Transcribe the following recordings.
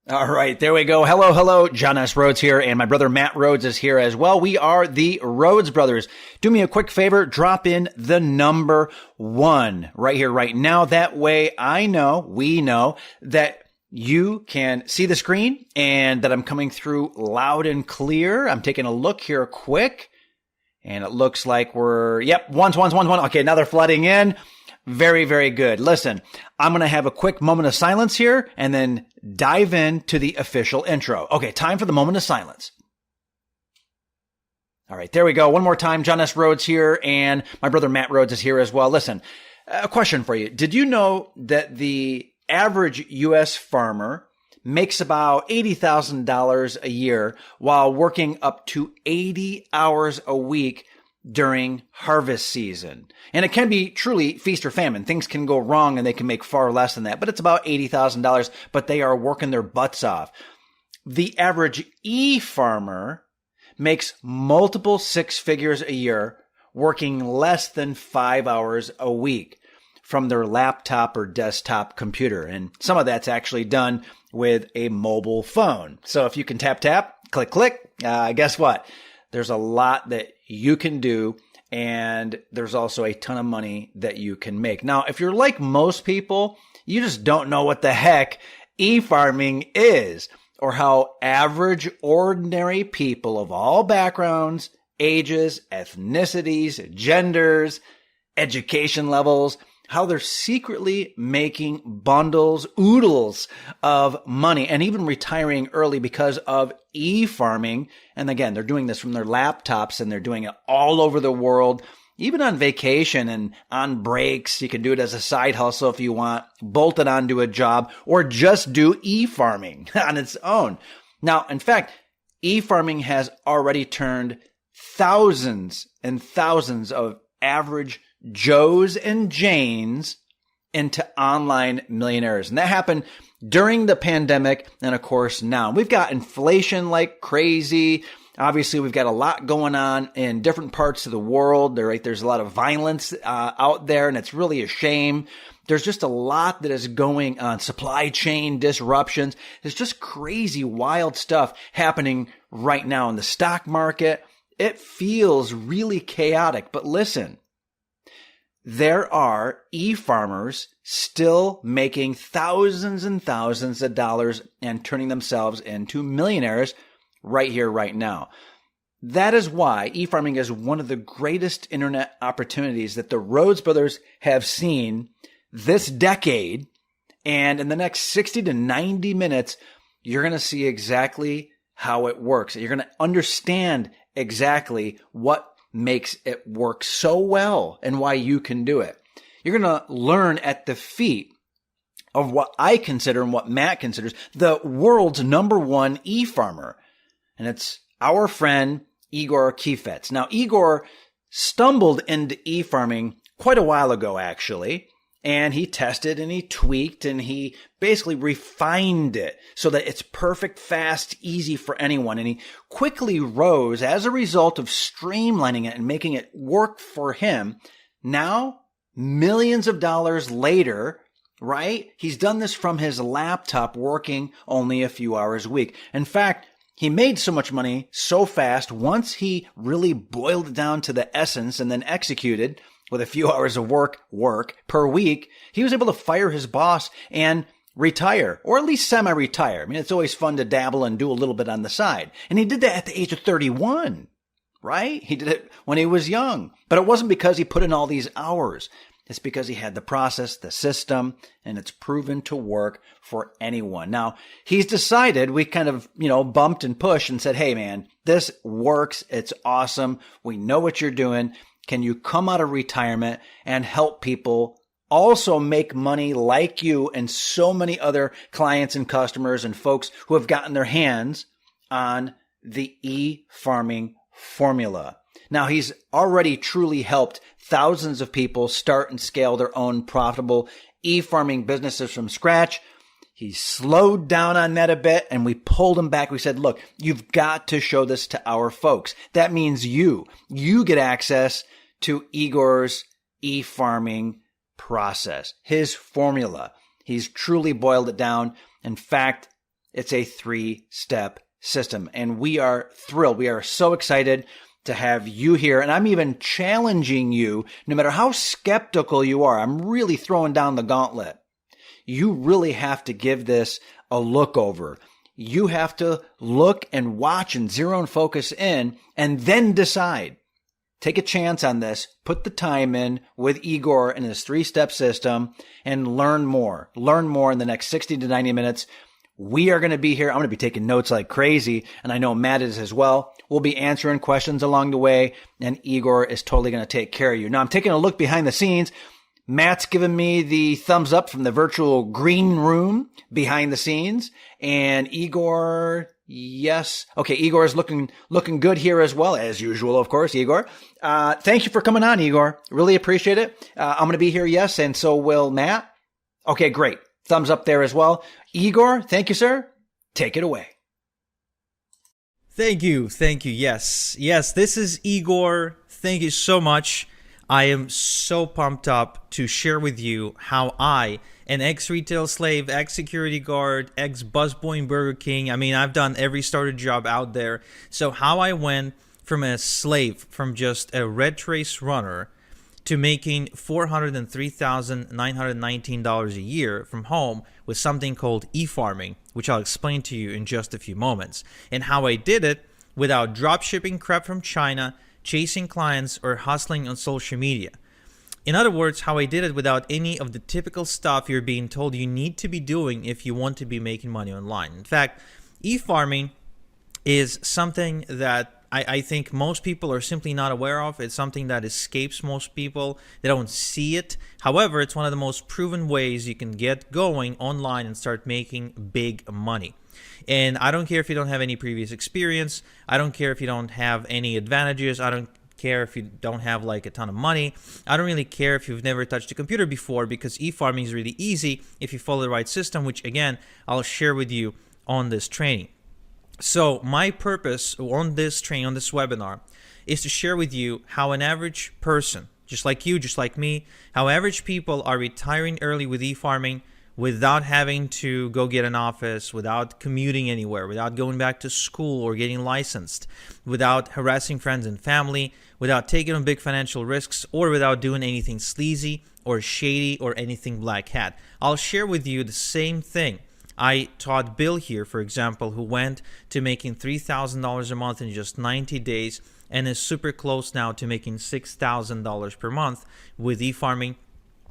All right, there we go. Hello, hello. John S. Rhodes here, and my brother Matt Rhodes is here as well. We are the Rhodes brothers. Do me a quick favor, drop in the number 1 right here, right now. That way we know that you can see the screen and that I'm coming through loud and clear. I'm taking a look here quick, and it looks like ones. Okay, now they're flooding in. Very, very good. Listen, I'm going to have a quick moment of silence here and then dive into the official intro. Okay, time for the moment of silence. All right, there we go. One more time. John S. Rhodes here, and my brother Matt Rhodes is here as well. Listen, a question for you. Did you know that the average U.S. farmer makes about $80,000 a year while working up to 80 hours a week during harvest season? And it can be truly feast or famine. Things can go wrong and they can make far less than that, but it's about $80,000, but they are working their butts off. The average e-farmer makes multiple 6 figures a year working less than 5 hours a week from their laptop or desktop computer. And some of that's actually done with a mobile phone. So if you can tap, click, guess what? There's a lot that you can do, and there's also a ton of money that you can make. Now, if you're like most people, you just don't know what the heck e-farming is, or how average, ordinary people of all backgrounds, ages, ethnicities, genders, education levels, how they're secretly making oodles of money and even retiring early because of e-farming. And again, they're doing this from their laptops, and they're doing it all over the world, even on vacation and on breaks. You can do it as a side hustle if you want, bolt it onto a job, or just do e-farming on its own. Now, in fact, e-farming has already turned thousands and thousands of average Joes and Janes into online millionaires. And that happened during the pandemic, and of course now. We've got inflation like crazy. Obviously, we've got a lot going on in different parts of the world. There's a lot of violence out there, and it's really a shame. There's just a lot that is going on. Supply chain disruptions. There's just crazy, wild stuff happening right now in the stock market. It feels really chaotic, but listen. There are e-farmers still making thousands and thousands of dollars and turning themselves into millionaires right here, right now. That is why e-farming is one of the greatest internet opportunities that the Rhodes brothers have seen this decade. And in the next 60 to 90 minutes, you're going to see exactly how it works. You're going to understand exactly what makes it work so well and why you can do it. You're going to learn at the feet of what I consider and what Matt considers the world's number 1 e-farmer. And it's our friend Igor Kifets. Now, Igor stumbled into e-farming quite a while ago, actually. And he tested and he tweaked and he basically refined it so that it's perfect, fast, easy for anyone. And he quickly rose as a result of streamlining it and making it work for him. Now, millions of dollars later, right? He's done this from his laptop, working only a few hours a week. In fact, he made so much money so fast, once he really boiled it down to the essence and then executed with a few hours of work per week, he was able to fire his boss and retire, or at least semi-retire. I mean, it's always fun to dabble and do a little bit on the side. And he did that at the age of 31, right? He did it when he was young. But it wasn't because he put in all these hours. It's because he had the process, the system, and it's proven to work for anyone. Now, he's decided, we kind of, bumped and pushed and said, hey man, this works. It's awesome. We know what you're doing. Can you come out of retirement and help people also make money like you and so many other clients and customers and folks who have gotten their hands on the e-farming formula? Now, he's already truly helped thousands of people start and scale their own profitable e-farming businesses from scratch. He slowed down on that a bit and we pulled him back. We said, look, you've got to show this to our folks. That means you get access to Igor's e-farming process, his formula. He's truly boiled it down. In fact, It's a 3-step system. And we are thrilled. We are so excited to have you here. And I'm even challenging you, no matter how skeptical you are, I'm really throwing down the gauntlet. You really have to give this a look over. You have to look and watch and zero and focus in and then decide. Take a chance on this. Put the time in with Igor and his 3-step system and learn more. Learn more in the next 60 to 90 minutes. We are going to be here. I'm going to be taking notes like crazy, and I know Matt is as well. We'll be answering questions along the way, and Igor is totally going to take care of you. Now, I'm taking a look behind the scenes. Matt's giving me the thumbs up from the virtual green room behind the scenes, and Igor, yes. Okay, Igor is looking good here as well, as usual, of course, Igor. Thank you for coming on, Igor. Really appreciate it. I'm going to be here, yes, and so will Matt. Okay, great. Thumbs up there as well. Igor, thank you, sir. Take it away. Thank you. Yes, this is Igor. Thank you so much. I am so pumped up to share with you how I, an ex-retail slave, ex-security guard, ex-busboy in Burger King, I've done every starter job out there. So how I went from a slave, from just a red race runner, to making $403,919 a year from home with something called e-farming, which I'll explain to you in just a few moments, and how I did it without drop shipping crap from China, chasing clients, or hustling on social media. In other words, how I did it without any of the typical stuff you're being told you need to be doing if you want to be making money online. In fact, e-farming is something that I think most people are simply not aware of. It's something that escapes most people. They don't see it. However, it's one of the most proven ways you can get going online and start making big money. And I don't care if you don't have any previous experience. I don't care if you don't have any advantages. I don't care if you don't have like a ton of money. I don't really care if you've never touched a computer before, because e-farming is really easy if you follow the right system, which again, I'll share with you on this training. So my purpose on this training, on this webinar, is to share with you how an average person, just like you, just like me, how average people are retiring early with e-farming without having to go get an office, without commuting anywhere, without going back to school or getting licensed, without harassing friends and family, without taking on big financial risks, or without doing anything sleazy or shady or anything black hat. I'll share with you the same thing I taught Bill here, for example, who went to making $3,000 a month in just 90 days and is super close now to making $6,000 per month with e-farming.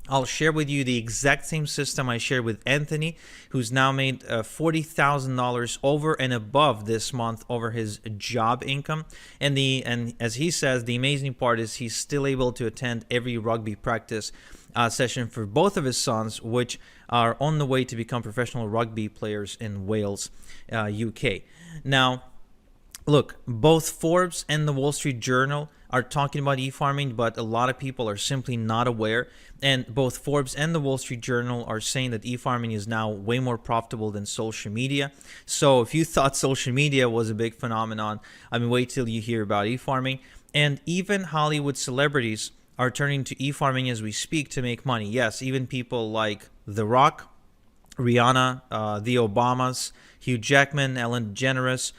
I'll share with you the exact same system I shared with Anthony, who's now made $40,000 over and above this month over his job income. And as he says, the amazing part is he's still able to attend every rugby practice session for both of his sons, which are on the way to become professional rugby players in Wales, UK. Now, look, both Forbes and the Wall Street Journal are talking about e-farming, but a lot of people are simply not aware. And both Forbes and the Wall Street Journal are saying that e-farming is now way more profitable than social media. So if you thought social media was a big phenomenon, wait till you hear about e-farming. And even Hollywood celebrities are turning to e-farming as we speak to make money. Yes, even people like The Rock, Rihanna, the Obamas, Hugh Jackman, Ellen DeGeneres,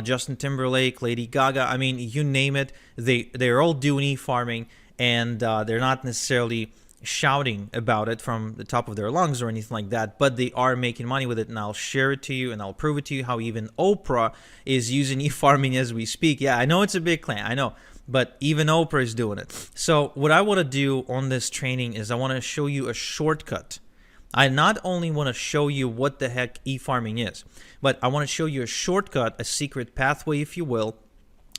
Justin Timberlake, Lady Gaga. You name it, they're all doing e-farming, and they're not necessarily shouting about it from the top of their lungs or anything like that, but they are making money with it, and I'll share it to you, and I'll prove it to you how even Oprah is using e-farming as we speak. Yeah, I know it's a big claim, I know, but even Oprah is doing it. So what I want to do on this training is I want to show you a shortcut. I not only want to show you what the heck e-farming is, but I want to show you a shortcut, a secret pathway, if you will,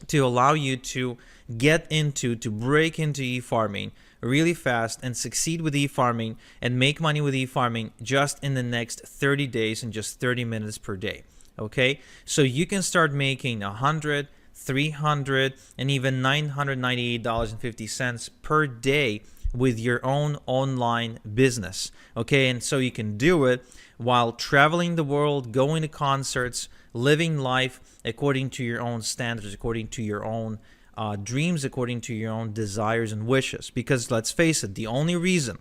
to allow you to break into e-farming really fast and succeed with e-farming and make money with e-farming just in the next 30 days and just 30 minutes per day. Okay? So you can start making $100, $300, and even $998.50 per day with your own online business. Okay, and so you can do it while traveling the world, going to concerts, living life according to your own standards, according to your own dreams, according to your own desires and wishes. Because let's face it, the only reason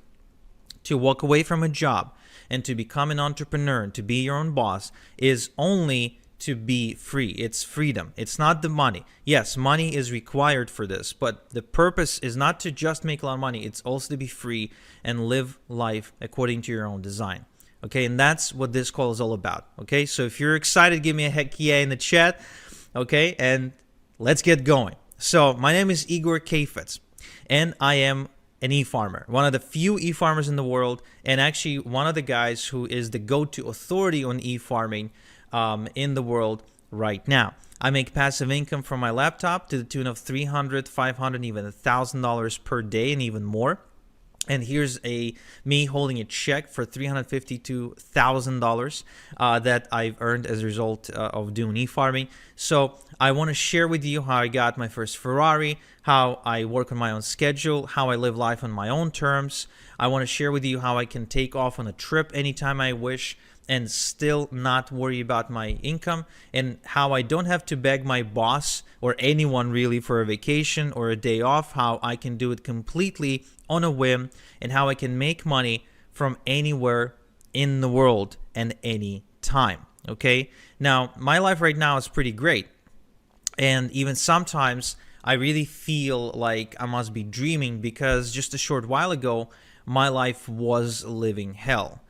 to walk away from a job and to become an entrepreneur and to be your own boss is only to be free. It's freedom. It's not the money. Yes, money is required for this, but the purpose is not to just make a lot of money. It's also to be free and live life according to your own design. Okay, and that's what this call is all about. Okay, so if you're excited, give me a heck yeah in the chat. Okay, and let's get going. So my name is Igor Kafetz, and I am an e-farmer, one of the few e-farmers in the world, and actually one of the guys who is the go-to authority on e-farming in the world right now. I make passive income from my laptop to the tune of $300, $500, even $1,000 per day, and even more. And here's me holding a check for $352,000 that I've earned as a result of doing e-farming. So I want to share with you how I got my first Ferrari, how I work on my own schedule, how I live life on my own terms. I want to share with you how I can take off on a trip anytime I wish and still not worry about my income, and how I don't have to beg my boss or anyone really for a vacation or a day off, how I can do it completely on a whim, and how I can make money from anywhere in the world and any time. Okay? Now, my life right now is pretty great. And even sometimes I really feel like I must be dreaming, because just a short while ago, my life was living hell.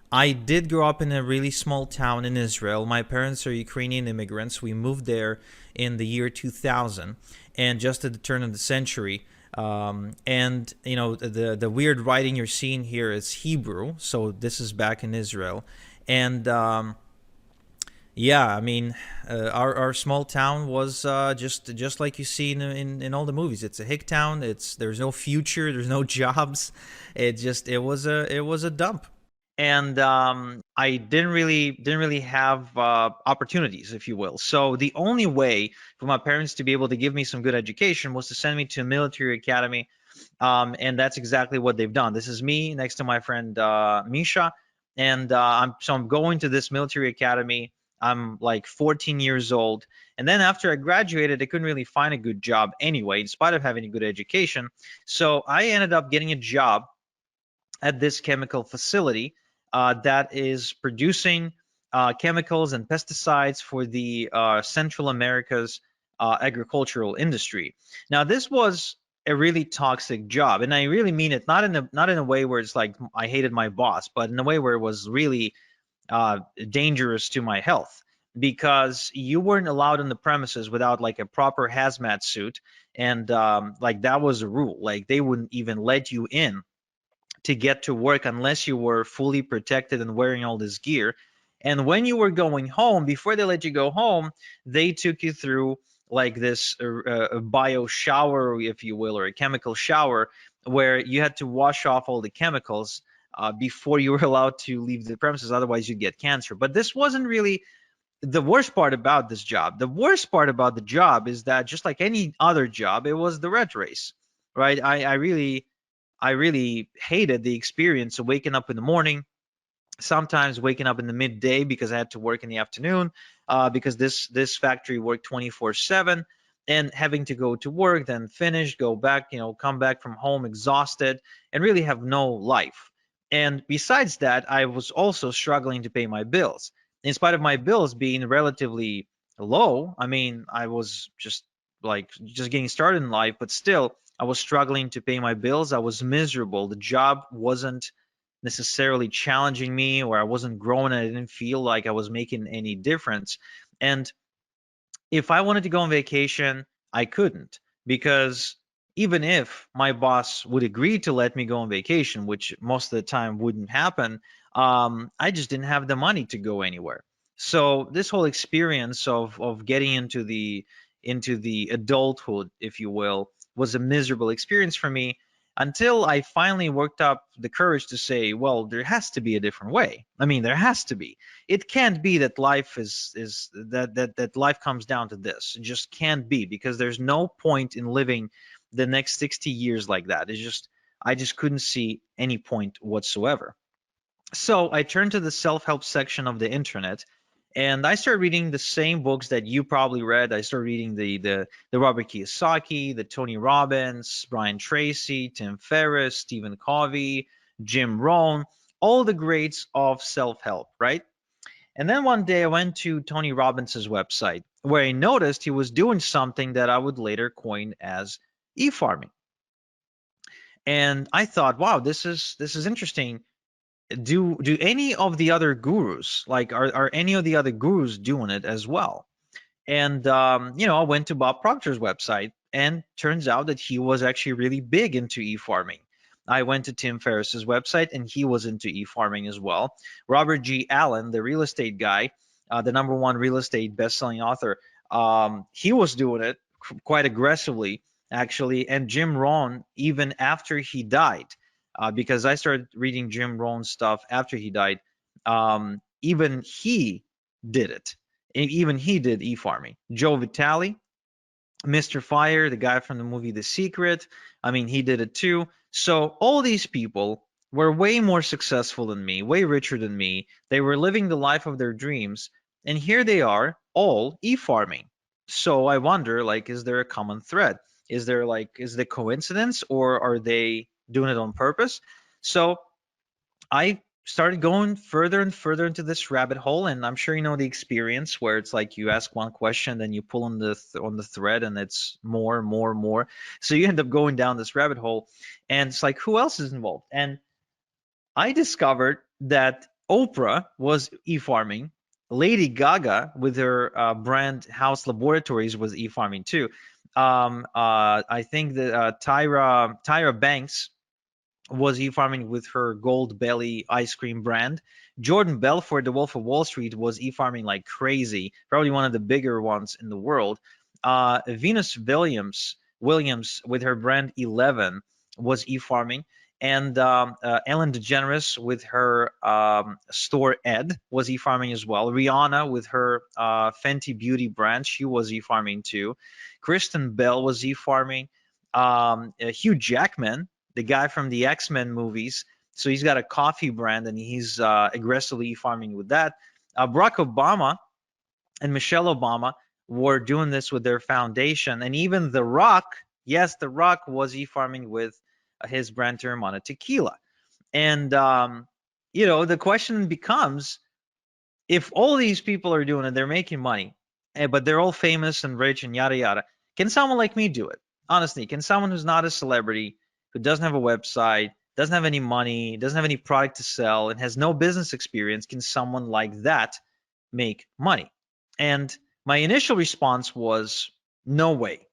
I did grow up in a really small town in Israel. My parents are Ukrainian immigrants. We moved there in the year 2000, and just at the turn of the century. And you know, the weird writing you're seeing here is Hebrew, so this is back in Israel. And yeah, I mean, our small town was just like you see in all the movies. It's a hick town. There's no future. There's no jobs. It was a dump. And I didn't really have opportunities, if you will. So the only way for my parents to be able to give me some good education was to send me to a military academy, and that's exactly what they've done. This is me next to my friend Misha, and I'm going to this military academy. I'm like 14 years old, and then after I graduated, I couldn't really find a good job anyway, in spite of having a good education. So I ended up getting a job at this chemical facility that is producing chemicals and pesticides for the Central America's agricultural industry. Now, this was a really toxic job, and I really mean it not in a way where it's like I hated my boss, but in a way where it was really dangerous to my health, because you weren't allowed on the premises without like a proper hazmat suit, and like that was a rule. Like they wouldn't even let you in to get to work unless you were fully protected and wearing all this gear. And when you were going home, before they let you go home, they took you through like this a bio shower, if you will, or a chemical shower, where you had to wash off all the chemicals before you were allowed to leave the premises. Otherwise, you'd get cancer. But this wasn't really the worst part about this job. The worst part about the job is that, just like any other job, it was the rat race, right? I really hated the experience of waking up in the morning, sometimes waking up in the midday because I had to work in the afternoon, because this factory worked 24/7, and having to go to work, then finish, go back, come back from home exhausted, and really have no life. And besides that, I was also struggling to pay my bills. In spite of my bills being relatively low, I mean, I was just getting started in life, but still, I was struggling to pay my bills. I was miserable. The job wasn't necessarily challenging me, or I wasn't growing. I didn't feel like I was making any difference. And if I wanted to go on vacation, I couldn't, because even if my boss would agree to let me go on vacation, which most of the time wouldn't happen, I just didn't have the money to go anywhere. So this whole experience of getting into the adulthood, if you will, was a miserable experience for me, until I finally worked up the courage to say, well, there has to be a different way. I mean, there has to be. It can't be that life is that life comes down to this. It just can't be, because there's no point in living the next 60 years like that. I just couldn't see any point whatsoever. So I turned to the self-help section of the internet, and I started reading the same books that you probably read. I started reading the Robert Kiyosaki, the Tony Robbins, Brian Tracy, Tim Ferriss, Stephen Covey, Jim Rohn, all the grades of self-help, right? And then one day I went to Tony Robbins' website where I noticed he was doing something that I would later coin as e-farming. And I thought, wow, this is interesting. Do any of the other gurus, like, are any of the other gurus doing it as well? And I went to Bob Proctor's website, and turns out that he was actually really big into e-farming. I went to Tim Ferriss's website, and he was into e-farming as well. Robert G. Allen, the real estate guy, the number one real estate best-selling author, he was doing it quite aggressively, actually. And Jim Rohn, even after he died, because I started reading Jim Rohn's stuff after he died, even he did it. Even he did e-farming. Joe Vitale, Mr. Fire, the guy from the movie The Secret, I mean, he did it too. So all these people were way more successful than me, way richer than me. They were living the life of their dreams. And here they are, all e-farming. So I wonder, like, is there a common thread? Is the coincidence, or are they doing it on purpose? So I started going further and further into this rabbit hole, and I'm sure you know the experience where it's like you ask one question, then you pull on the thread, and it's more, more, more. So you end up going down this rabbit hole, and it's like, who else is involved? And I discovered that Oprah was e-farming. Lady Gaga, with her brand House Laboratories, was e-farming too. I think that Tyra Banks was e-farming with her Gold Belly ice cream brand. Jordan Belfort, the Wolf of Wall Street, was e-farming like crazy, probably one of the bigger ones in the world. Venus Williams with her brand 11 was e-farming. And Ellen DeGeneres with her store Ed was e-farming as well. Rihanna with her Fenty Beauty brand, she was e-farming too. Kristen Bell was e-farming. Hugh Jackman, the guy from the X-Men movies. So he's got a coffee brand, and he's aggressively farming with that. Barack Obama and Michelle Obama were doing this with their foundation. And even The Rock, yes, The Rock was e-farming with his brand Teremana Tequila. And, the question becomes, if all these people are doing it, they're making money, but they're all famous and rich and yada, yada, can someone like me do it? Honestly, can someone who's not a celebrity, who doesn't have a website, doesn't have any money, doesn't have any product to sell, and has no business experience, can someone like that make money? And my initial response was, no way.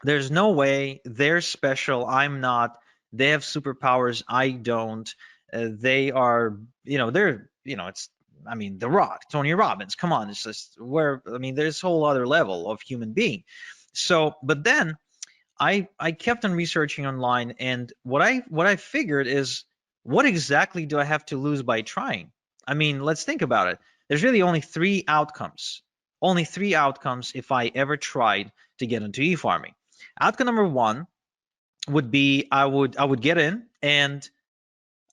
There's no way. They're special. I'm not. They have superpowers. I don't. They are, it's, I mean, The Rock, Tony Robbins. Come on, it's just there's a whole other level of human being. So, but then I kept on researching online, and what I figured is, what exactly do I have to lose by trying? I mean, let's think about it. There's really only three outcomes. Only three outcomes if I ever tried to get into e-farming. Outcome number one would be, I would get in, and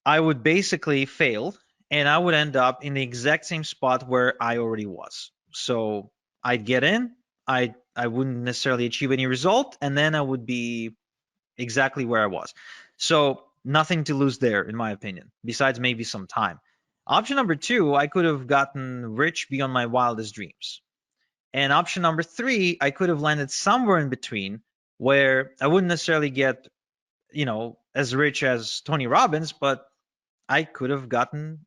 I would basically fail, and I would end up in the exact same spot where I already was. So I'd get in, I wouldn't necessarily achieve any result, and then I would be exactly where I was. So nothing to lose there, in my opinion, besides maybe some time. Option number two, I could have gotten rich beyond my wildest dreams. And option number three, I could have landed somewhere in between, where I wouldn't necessarily get, as rich as Tony Robbins, but I could have gotten,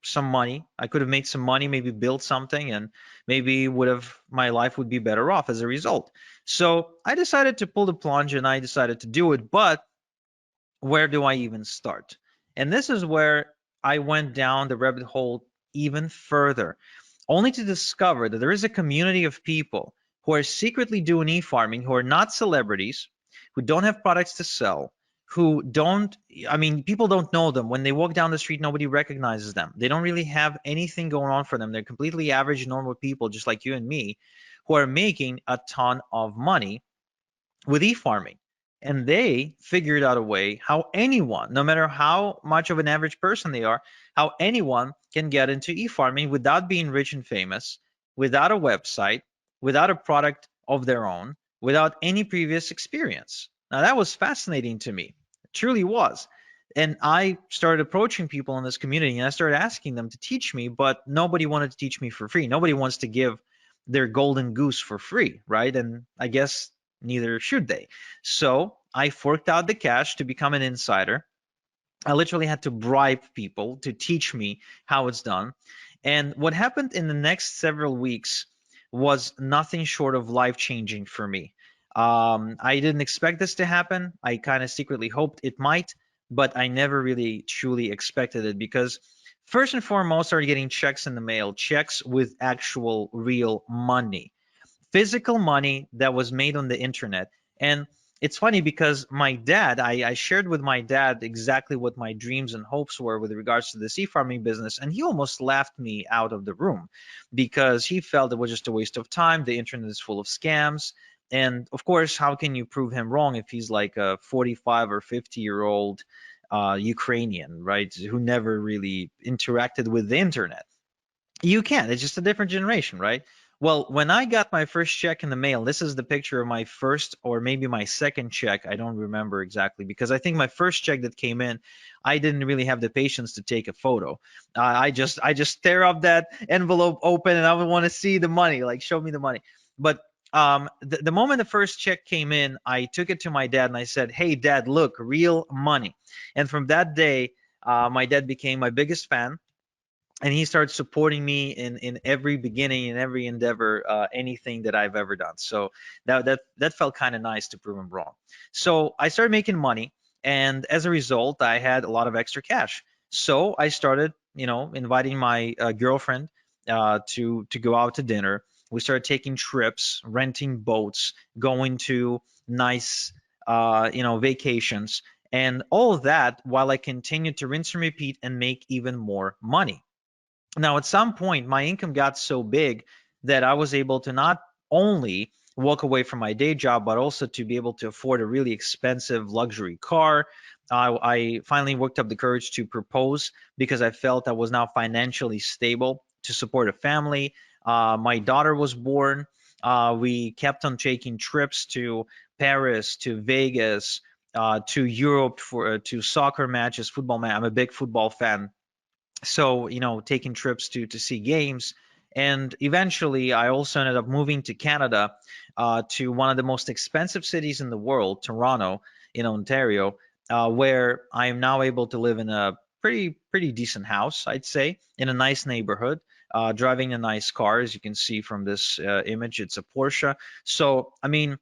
some money. I could have made some money, maybe built something, and maybe my life would be better off as a result. So I decided to pull the plunge, and I decided to do it. But where do I even start? And this is where I went down the rabbit hole even further, only to discover that there is a community of people who are secretly doing e-farming, who are not celebrities, who don't have products to sell, who don't, I mean, people don't know them. When they walk down the street, nobody recognizes them. They don't really have anything going on for them. They're completely average, normal people, just like you and me, who are making a ton of money with e-farming. And they figured out a way how anyone, no matter how much of an average person they are, how anyone can get into e-farming without being rich and famous, without a website, without a product of their own, without any previous experience. Now that was fascinating to me. It truly was. And I started approaching people in this community and I started asking them to teach me, but nobody wanted to teach me for free. Nobody wants to give their golden goose for free, right? And I guess neither should they. So I forked out the cash to become an insider. I literally had to bribe people to teach me how it's done. And what happened in the next several weeks was nothing short of life changing for me. I didn't expect this to happen. I kind of secretly hoped it might, but I never really truly expected it because, first and foremost, I started getting checks in the mail, checks with actual real money, physical money that was made on the internet. And it's funny because my dad, I shared with my dad exactly what my dreams and hopes were with regards to the sea farming business, and he almost laughed me out of the room because he felt it was just a waste of time. The internet is full of scams. And of course, how can you prove him wrong if he's like a 45 or 50-year-old Ukrainian, right, who never really interacted with the internet? You can. It's just a different generation, right? Well, when I got my first check in the mail, this is the picture of my first or maybe my second check. I don't remember exactly because I think my first check that came in, I didn't really have the patience to take a photo. I just tear up that envelope open and I would want to see the money, like show me the money. But the moment the first check came in, I took it to my dad and I said, "Hey, Dad, look, real money." And from that day, my dad became my biggest fan and he started supporting me in every beginning in every endeavor, anything that I've ever done. So that felt kind of nice to prove him wrong. So I started making money, and as a result I had a lot of extra cash. So I started, inviting my girlfriend to go out to dinner. We started taking trips, renting boats, going to nice vacations, and all of that while I continued to rinse and repeat and make even more money. Now, at some point, my income got so big that I was able to not only walk away from my day job, but also to be able to afford a really expensive luxury car. I finally worked up the courage to propose because I felt I was now financially stable to support a family. My daughter was born. We kept on taking trips to Paris, to Vegas, to Europe for to soccer matches, football match. I'm a big football fan, so taking trips to see games. And eventually I also ended up moving to Canada, to one of the most expensive cities in the world, Toronto, in Ontario, where I am now able to live in a pretty decent house, I'd say, in a nice neighborhood, driving a nice car. As you can see from this image, it's a Porsche. So I mean,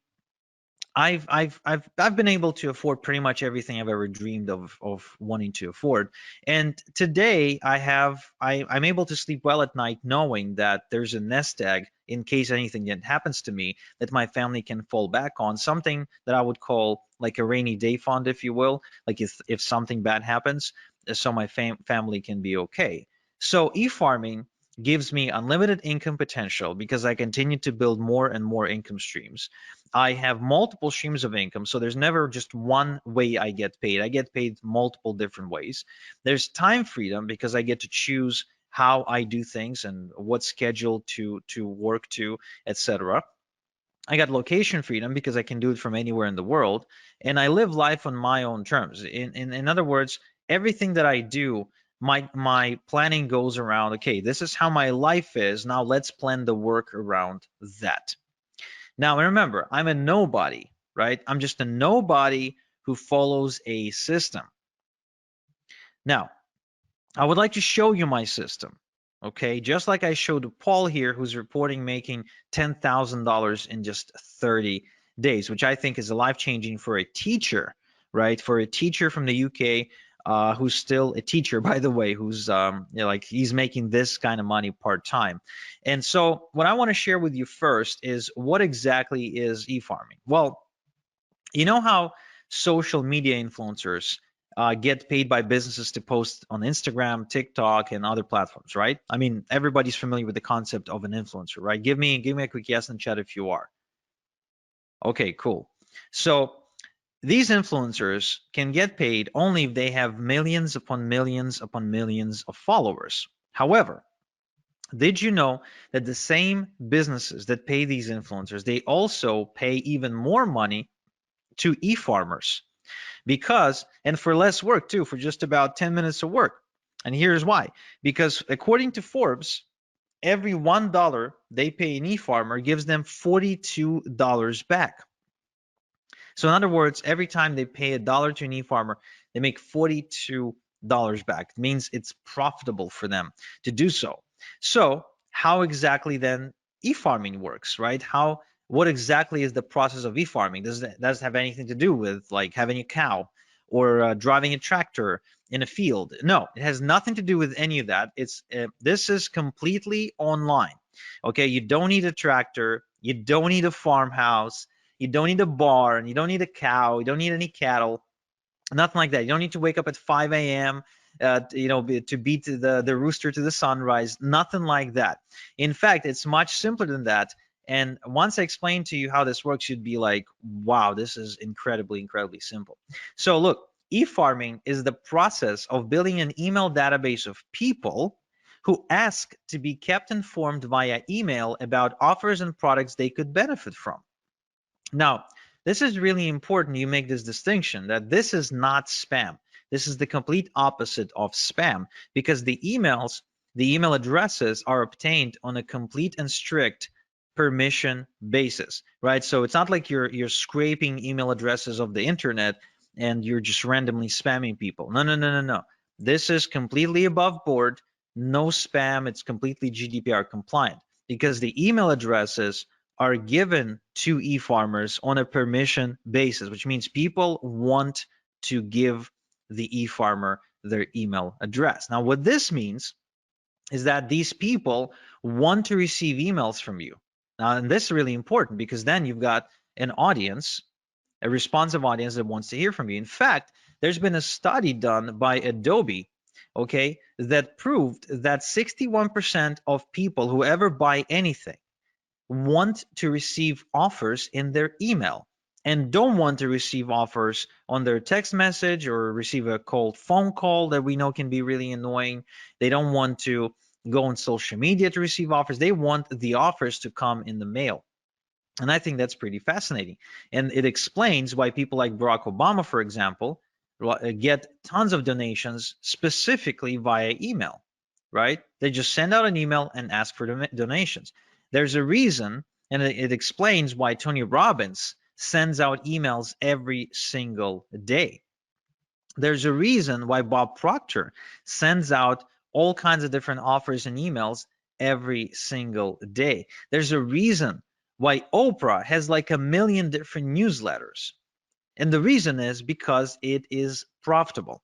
I've been able to afford pretty much everything I've ever dreamed of wanting to afford. And today I'm able to sleep well at night knowing that there's a nest egg in case anything that happens to me that my family can fall back on, something that I would call like a rainy day fund, if you will, like if something bad happens, so my family can be okay. So e-farming gives me unlimited income potential because I continue to build more and more income streams. I have multiple streams of income, so there's never just one way I get paid. I get paid multiple different ways. There's time freedom because I get to choose how I do things and what schedule to work to, etc. I got location freedom because I can do it from anywhere in the world, and I live life on my own terms. In other words, everything that I do, my planning goes around, okay, this is how my life is. Now let's plan the work around that. Now, remember, I'm a nobody, right? I'm just a nobody who follows a system. Now, I would like to show you my system, okay? Just like I showed Paul here, who's reporting making $10,000 in just 30 days, which I think is life-changing for a teacher, right? For a teacher from the UK, who's still a teacher, by the way, who's like he's making this kind of money part-time. And so what I want to share with you first is what exactly is e-farming? Well, you know how social media influencers get paid by businesses to post on Instagram, TikTok, and other platforms, right? I mean, everybody's familiar with the concept of an influencer, right? Give me a quick yes in chat if you are. Okay, cool. So these influencers can get paid only if they have millions upon millions upon millions of followers. However, did you know that the same businesses that pay these influencers, they also pay even more money to e-farmers? And for less work too, for just about 10 minutes of work. And here's why. Because according to Forbes, every $1 they pay an e-farmer gives them $42 back. So in other words, every time they pay $1 to an e-farmer, they make $42 back. It means it's profitable for them to do so. So how exactly then e-farming works, right? What exactly is the process of e-farming? Does it have anything to do with like having a cow or driving a tractor in a field? No, it has nothing to do with any of that. This is completely online. Okay, you don't need a tractor, you don't need a farmhouse, you don't need a barn, you don't need a cow, you don't need any cattle, nothing like that. You don't need to wake up at 5 a.m. To beat the rooster to the sunrise, nothing like that. In fact, it's much simpler than that. And once I explain to you how this works, you'd be like, wow, this is incredibly, incredibly simple. So look, e-farming is the process of building an email database of people who ask to be kept informed via email about offers and products they could benefit from. Now, this is really important you make this distinction that this is not spam. This is the complete opposite of spam because the email addresses are obtained on a complete and strict permission basis, right? So it's not like you're scraping email addresses of the internet and you're just randomly spamming people. No, no, no, no, no. This is completely above board, no spam. It's completely GDPR compliant because the email addresses are given to e-farmers on a permission basis, which means people want to give the e-farmer their email address. Now, what this means is that these people want to receive emails from you. Now, and this is really important because then you've got an audience, a responsive audience that wants to hear from you. In fact, there's been a study done by Adobe, okay, that proved that 61% of people who ever buy anything want to receive offers in their email and don't want to receive offers on their text message or receive a cold phone call that we know can be really annoying. They don't want to go on social media to receive offers. They want the offers to come in the mail. And I think that's pretty fascinating. And it explains why people like Barack Obama, for example, get tons of donations specifically via email, right? They just send out an email and ask for donations. There's a reason, and it explains why Tony Robbins sends out emails every single day. There's a reason why Bob Proctor sends out all kinds of different offers and emails every single day. There's a reason why Oprah has like a million different newsletters. And the reason is because it is profitable.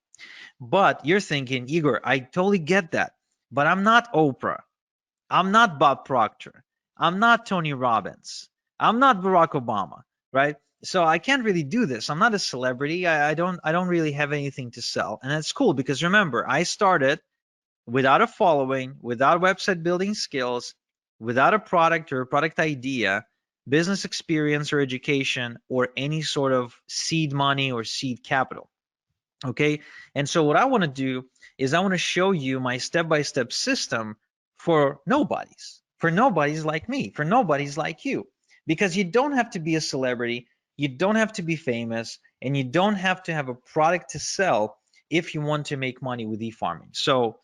But you're thinking, Igor, I totally get that. But I'm not Oprah. I'm not Bob Proctor. I'm not Tony Robbins. I'm not Barack Obama, right? So I can't really do this. I'm not a celebrity. I don't really have anything to sell. And that's cool because remember, I started without a following, without website building skills, without a product or a product idea, business experience or education, or any sort of seed money or seed capital. Okay. And so what I want to do is I want to show you my step-by-step system for nobodies like me, for nobodies like you, because you don't have to be a celebrity, you don't have to be famous, and you don't have to have a product to sell if you want to make money with e-farming. So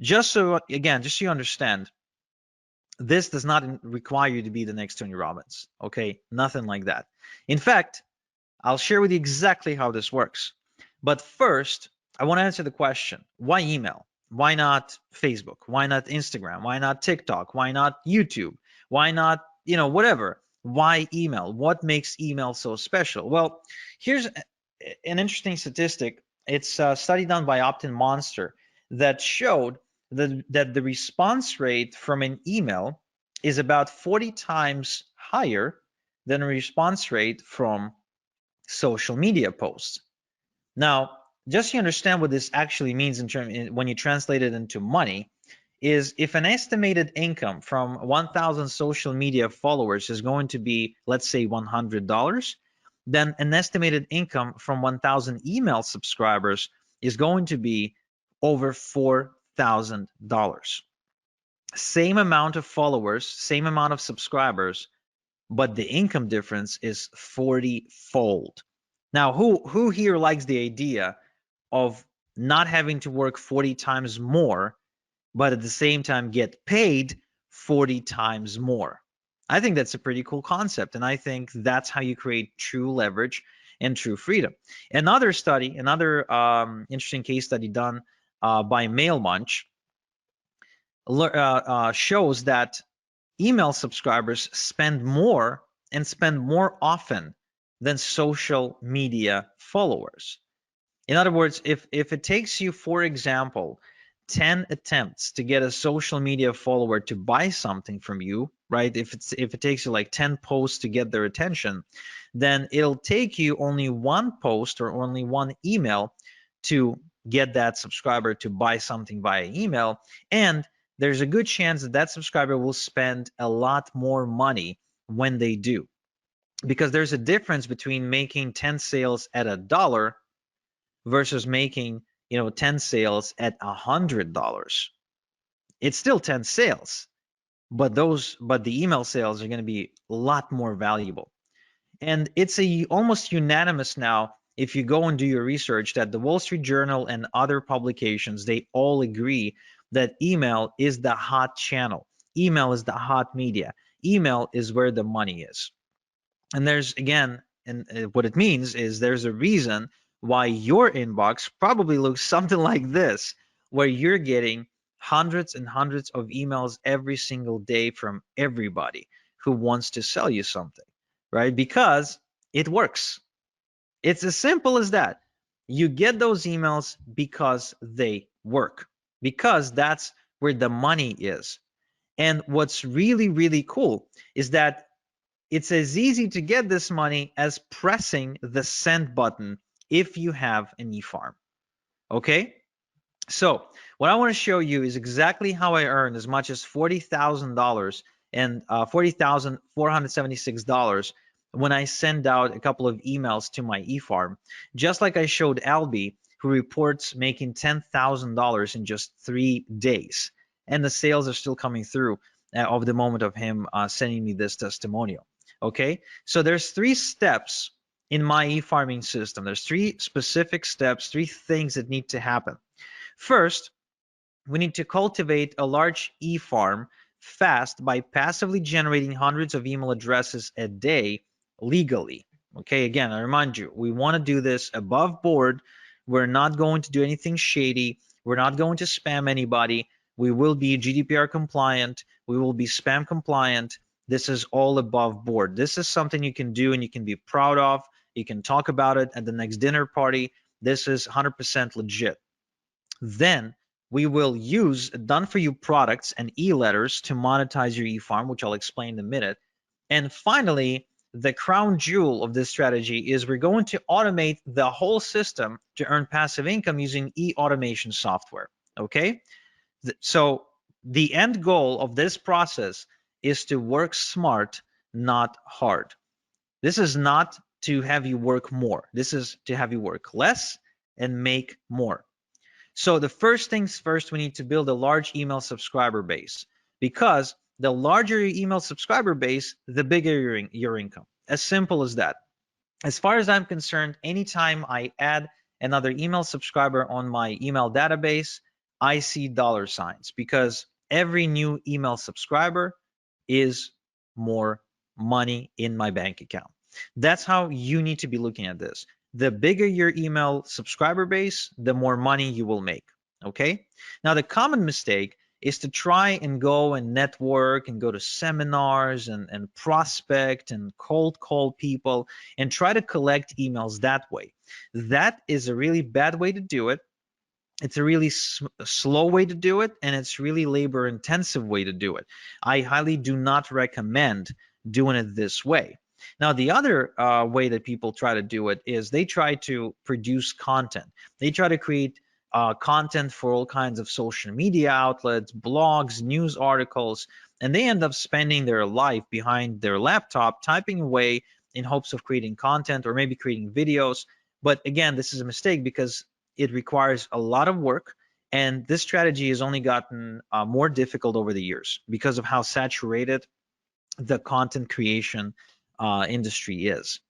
just so you understand, this does not require you to be the next Tony Robbins. Okay, nothing like that. In fact, I'll share with you exactly how this works. But first, I want to answer the question, why email? Why not Facebook? Why not Instagram? Why not TikTok? Why not YouTube? Why not, whatever? Why email? What makes email so special? Well, here's an interesting statistic. It's a study done by Opt-in Monster that showed that the response rate from an email is about 40 times higher than a response rate from social media posts. Now, just so you understand what this actually means when you translate it into money, is if an estimated income from 1,000 social media followers is going to be, let's say, $100, then an estimated income from 1,000 email subscribers is going to be over $4,000. Same amount of followers, same amount of subscribers, but the income difference is 40-fold. Now, who here likes the idea of not having to work 40 times more, but at the same time get paid 40 times more? I think that's a pretty cool concept, and I think that's how you create true leverage and true freedom. Another study, another interesting case study done by MailMunch shows that email subscribers spend more and spend more often than social media followers. In other words, if it takes you, for example, 10 attempts to get a social media follower to buy something from you, right? If it takes you like 10 posts to get their attention, then it'll take you only one post or only one email to get that subscriber to buy something via email. And there's a good chance that that subscriber will spend a lot more money when they do. Because there's a difference between making 10 sales at $1 versus making 10 sales at $100. It's still 10 sales, but the email sales are going to be a lot more valuable. And it's almost unanimous now, if you go and do your research, that the Wall Street Journal and other publications, they all agree that email is the hot channel. Email is the hot media. Email is where the money is. And there's, again, and what it means is there's a reason why your inbox probably looks something like this, where you're getting hundreds and hundreds of emails every single day from everybody who wants to sell you something, right? Because it works. It's as simple as that. You get those emails because they work, because that's where the money is. And what's really, really cool is that it's as easy to get this money as pressing the send button if you have an e-farm. Okay? So what I want to show you is exactly how I earned as much as $40,000 and $40,476 when I send out a couple of emails to my e-farm, just like I showed Albie, who reports making $10,000 in just 3 days. And the sales are still coming through of the moment of him sending me this testimonial. Okay, so there's 3 steps in my e-farming system. There's 3 specific steps, 3 things that need to happen. First, we need to cultivate a large e-farm fast by passively generating hundreds of email addresses a day legally. Okay, again, I remind you, we want to do this above board. We're not going to do anything shady. We're not going to spam anybody. We will be GDPR compliant. We will be spam compliant. This is all above board. This is something you can do and you can be proud of. You can talk about it at the next dinner party. This is 100% legit. Then we will use done-for-you products and e-letters to monetize your e-farm, which I'll explain in a minute. And finally, the crown jewel of this strategy is we're going to automate the whole system to earn passive income using e-automation software. Okay? So the end goal of this process is to work smart, not hard. This is not to have you work more. This is to have you work less and make more. So the first things first, we need to build a large email subscriber base, because the larger your email subscriber base, the bigger your income. As simple as that. As far as I'm concerned, anytime I add another email subscriber on my email database, I see dollar signs, because every new email subscriber is more money in my bank account. That's how you need to be looking at this. The bigger your email subscriber base, the more money you will make. Okay? Now, the common mistake is to try and go and network and go to seminars and prospect and cold call people and try to collect emails that way. That is a really bad way to do it. It's a really slow way to do it, and it's really labor intensive way to do it. I highly do not recommend doing it this way. Now, the other way that people try to do it is they try to produce content. They try to create content for all kinds of social media outlets, blogs, news articles, and they end up spending their life behind their laptop typing away in hopes of creating content or maybe creating videos. But again, this is a mistake because it requires a lot of work, and this strategy has only gotten more difficult over the years because of how saturated the content creation industry is.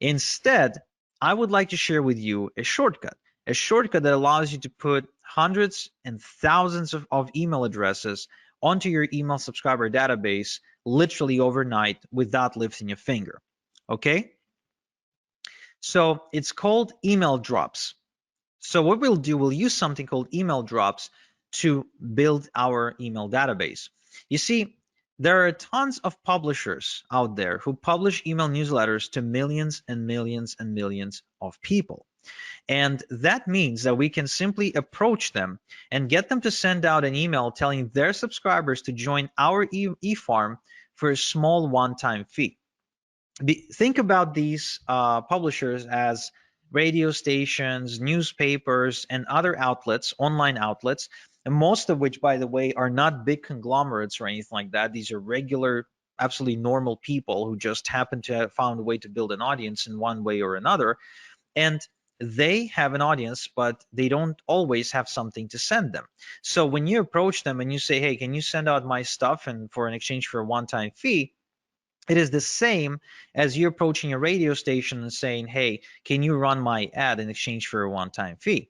Instead, I would like to share with you a shortcut that allows you to put hundreds and thousands of email addresses onto your email subscriber database literally overnight without lifting a finger. Okay? So it's called email drops. So what we'll do, we'll use something called email drops to build our email database. You see, there are tons of publishers out there who publish email newsletters to millions and millions and millions of people. And that means that we can simply approach them and get them to send out an email telling their subscribers to join our e-farm for a small one-time fee. Think about these publishers as radio stations, newspapers, and other outlets, online outlets, and most of which, by the way, are not big conglomerates or anything like that. These are regular, absolutely normal people who just happen to have found a way to build an audience in one way or another. And they have an audience, but they don't always have something to send them. So when you approach them and you say, hey, can you send out my stuff and for an exchange for a one-time fee, it is the same as you approaching a radio station and saying, hey, can you run my ad in exchange for a one-time fee?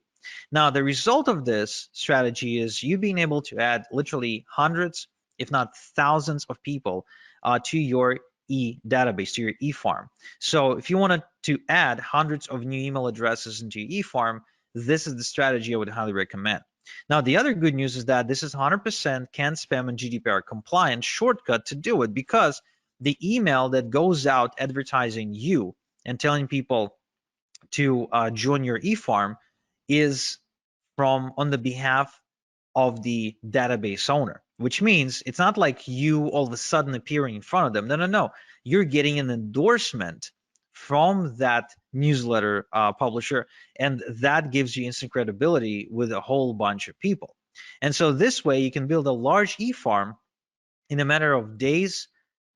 Now, the result of this strategy is you being able to add literally hundreds, if not thousands of people to your database, to your e-farm. So if you wanted to add hundreds of new email addresses into your e-farm, this is the strategy I would highly recommend. Now, the other good news is that this is 100% CAN spam and GDPR compliant shortcut to do it, because the email that goes out advertising you and telling people to join your e-farm is from on the behalf of the database owner, which means it's not like you all of a sudden appearing in front of them. No. You're getting an endorsement from that newsletter publisher, and that gives you instant credibility with a whole bunch of people. And so this way you can build a large e-farm in a matter of days,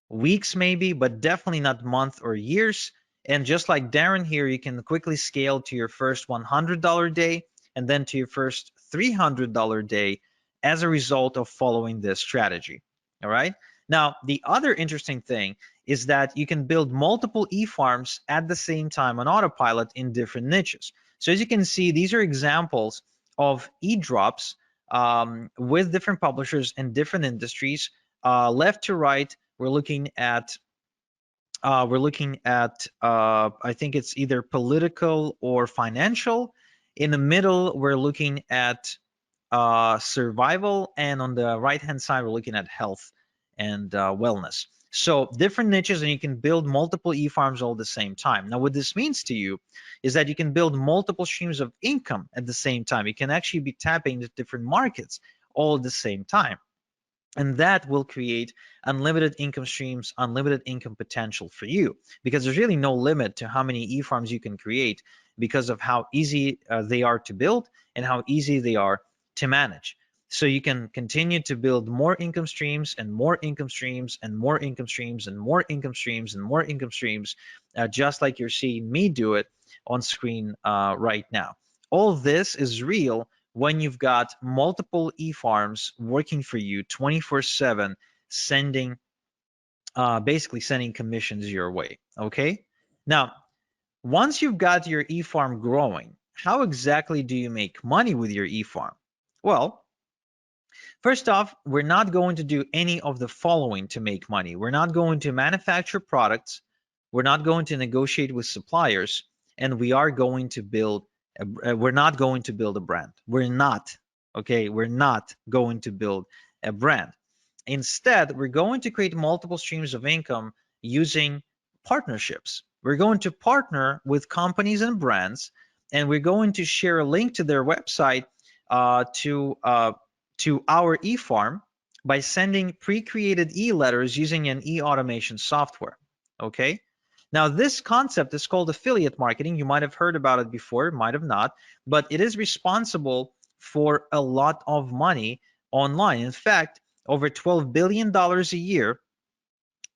weeks maybe, but definitely not months or years. And just like Darren here, you can quickly scale to your first $100 day and then to your first $300 day as a result of following this strategy. All right. Now, the other interesting thing is that you can build multiple e-farms at the same time on autopilot in different niches. So as you can see, these are examples of e-drops with different publishers and different industries. Left to right, we're looking at I think it's either political or financial. In the middle, we're looking at survival, and on the right hand side, we're looking at health and wellness. So different niches, and you can build multiple e-farms all at the same time. Now, what this means to you is that you can build multiple streams of income at the same time. You can actually be tapping into different markets all at the same time. And that will create unlimited income streams, unlimited income potential for you, because there's really no limit to how many e-farms you can create because of how easy they are to build and how easy they are to manage. So you can continue to build more income streams and more income streams and more income streams and more income streams and more income streams, just like you're seeing me do it on screen right now. All this is real when you've got multiple e-farms working for you 24/7, sending basically sending commissions your way. Okay. Now, once you've got your e-farm growing, how exactly do you make money with your e-farm? Well, first off, we're not going to do any of the following to make money. We're not going to manufacture products. We're not going to negotiate with suppliers, and we are going to build we're not going to build a brand. We're not, okay? We're not going to build a brand. Instead, we're going to create multiple streams of income using partnerships. We're going to partner with companies and brands, and we're going to share a link to their website to our e-farm by sending pre-created e-letters using an e-automation software, okay? Now, this concept is called affiliate marketing. You might have heard about it before, might have not, but it is responsible for a lot of money online. In fact, over $12 billion a year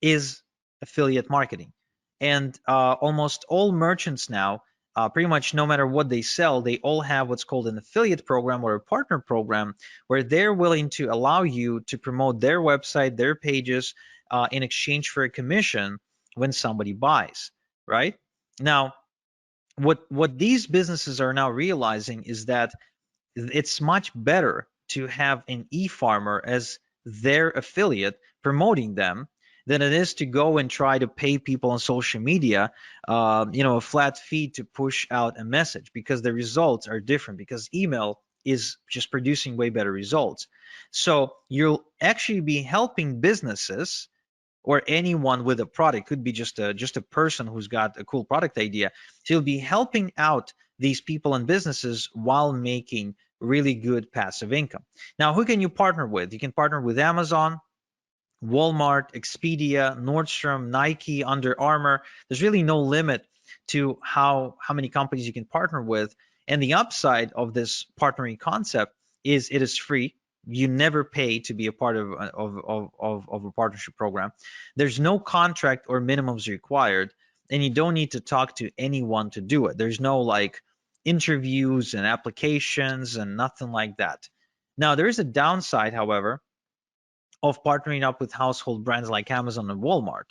is affiliate marketing. And almost all merchants now, pretty much no matter what they sell, they all have what's called an affiliate program or a partner program, where they're willing to allow you to promote their website, their pages, in exchange for a commission when somebody buys, right? Now, what these businesses are now realizing is that it's much better to have an e-farmer as their affiliate promoting them than it is to go and try to pay people on social media, a flat fee to push out a message, because the results are different, because email is just producing way better results. So you'll actually be helping businesses or anyone with a product. Could be just a person who's got a cool product idea. So you'll be helping out these people and businesses while making really good passive income. Now, who can you partner with? You can partner with Amazon, Walmart, Expedia, Nordstrom, Nike, Under Armour. There's really no limit to how many companies you can partner with. And the upside of this partnering concept is it is free. You never pay to be a part of a partnership program. There's no contract or minimums required, and you don't need to talk to anyone to do it. There's no like interviews and applications and nothing like that. Now, there is a downside, however, of partnering up with household brands like Amazon and Walmart.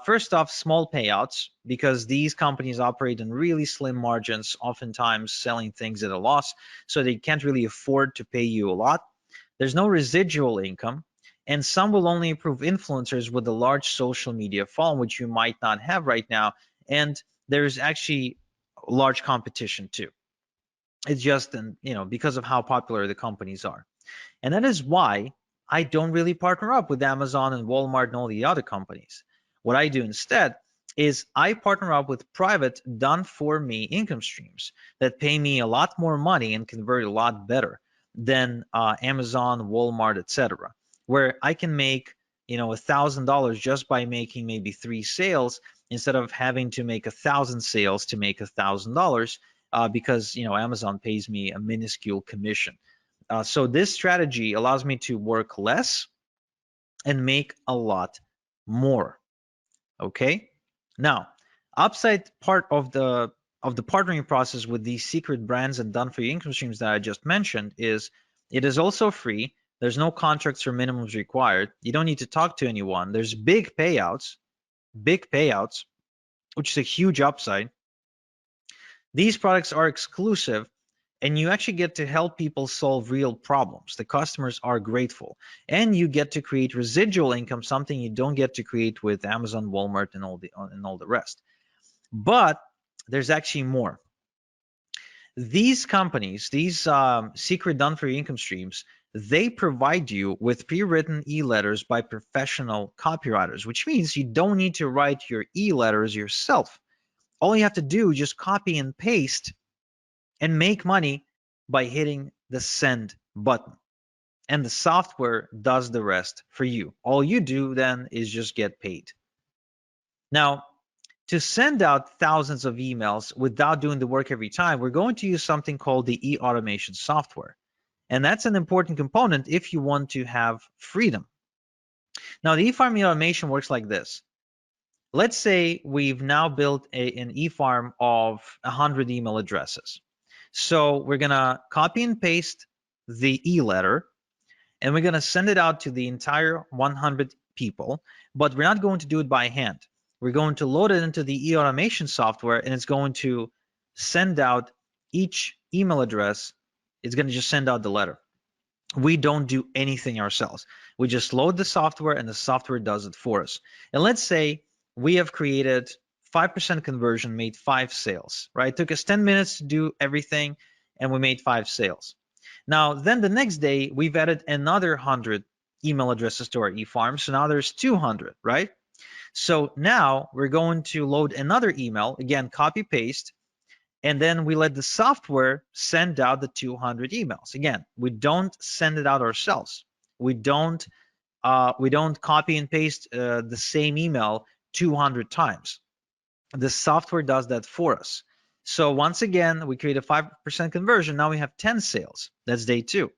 First off, small payouts, because these companies operate in really slim margins, oftentimes selling things at a loss, so they can't really afford to pay you a lot. There's no residual income, and some will only approve influencers with a large social media following, which you might not have right now. And there's actually large competition too. It's just, because of how popular the companies are. And that is why I don't really partner up with Amazon and Walmart and all the other companies. What I do instead is I partner up with private, done for me income streams that pay me a lot more money and convert a lot better than Amazon, Walmart, etc., where I can make $1,000 just by making maybe 3 sales, instead of having to make 1,000 sales to make $1,000, because Amazon pays me a minuscule commission. So this strategy allows me to work less and make a lot more. Okay. Now, upside part of the partnering process with these secret brands and done for you income streams that I just mentioned is it is also free. There's no contracts or minimums required. You don't need to talk to anyone. There's big payouts, which is a huge upside. These products are exclusive, and you actually get to help people solve real problems. The customers are grateful, and you get to create residual income, something you don't get to create with Amazon, Walmart, and all the rest. But there's actually more. These companies, these secret done for you income streams, they provide you with pre-written e-letters by professional copywriters, which means you don't need to write your e-letters yourself. All you have to do is just copy and paste and make money by hitting the send button. And the software does the rest for you. All you do then is just get paid. Now, to send out thousands of emails without doing the work every time, we're going to use something called the e-automation software. And that's an important component if you want to have freedom. Now, the e-farm automation works like this. Let's say we've now built an e-farm of 100 email addresses. So we're going to copy and paste the e-letter, and we're going to send it out to the entire 100 people, but we're not going to do it by hand. We're going to load it into the e-automation software, and it's going to send out each email address. It's going to just send out the letter. We don't do anything ourselves. We just load the software, and the software does it for us. And let's say we have created 5% conversion, made 5 sales, right? It took us 10 minutes to do everything, and we made 5 sales. Now, then the next day, we've added another 100 email addresses to our e-farm. So now there's 200, right? So now we're going to load another email, again, copy paste, and then we let the software send out the 200 emails. Again, we don't send it out ourselves. We don't copy and paste the same email 200 times. The software does that for us. So once again, we create a 5% conversion. Now we have 10 sales. That's day 2.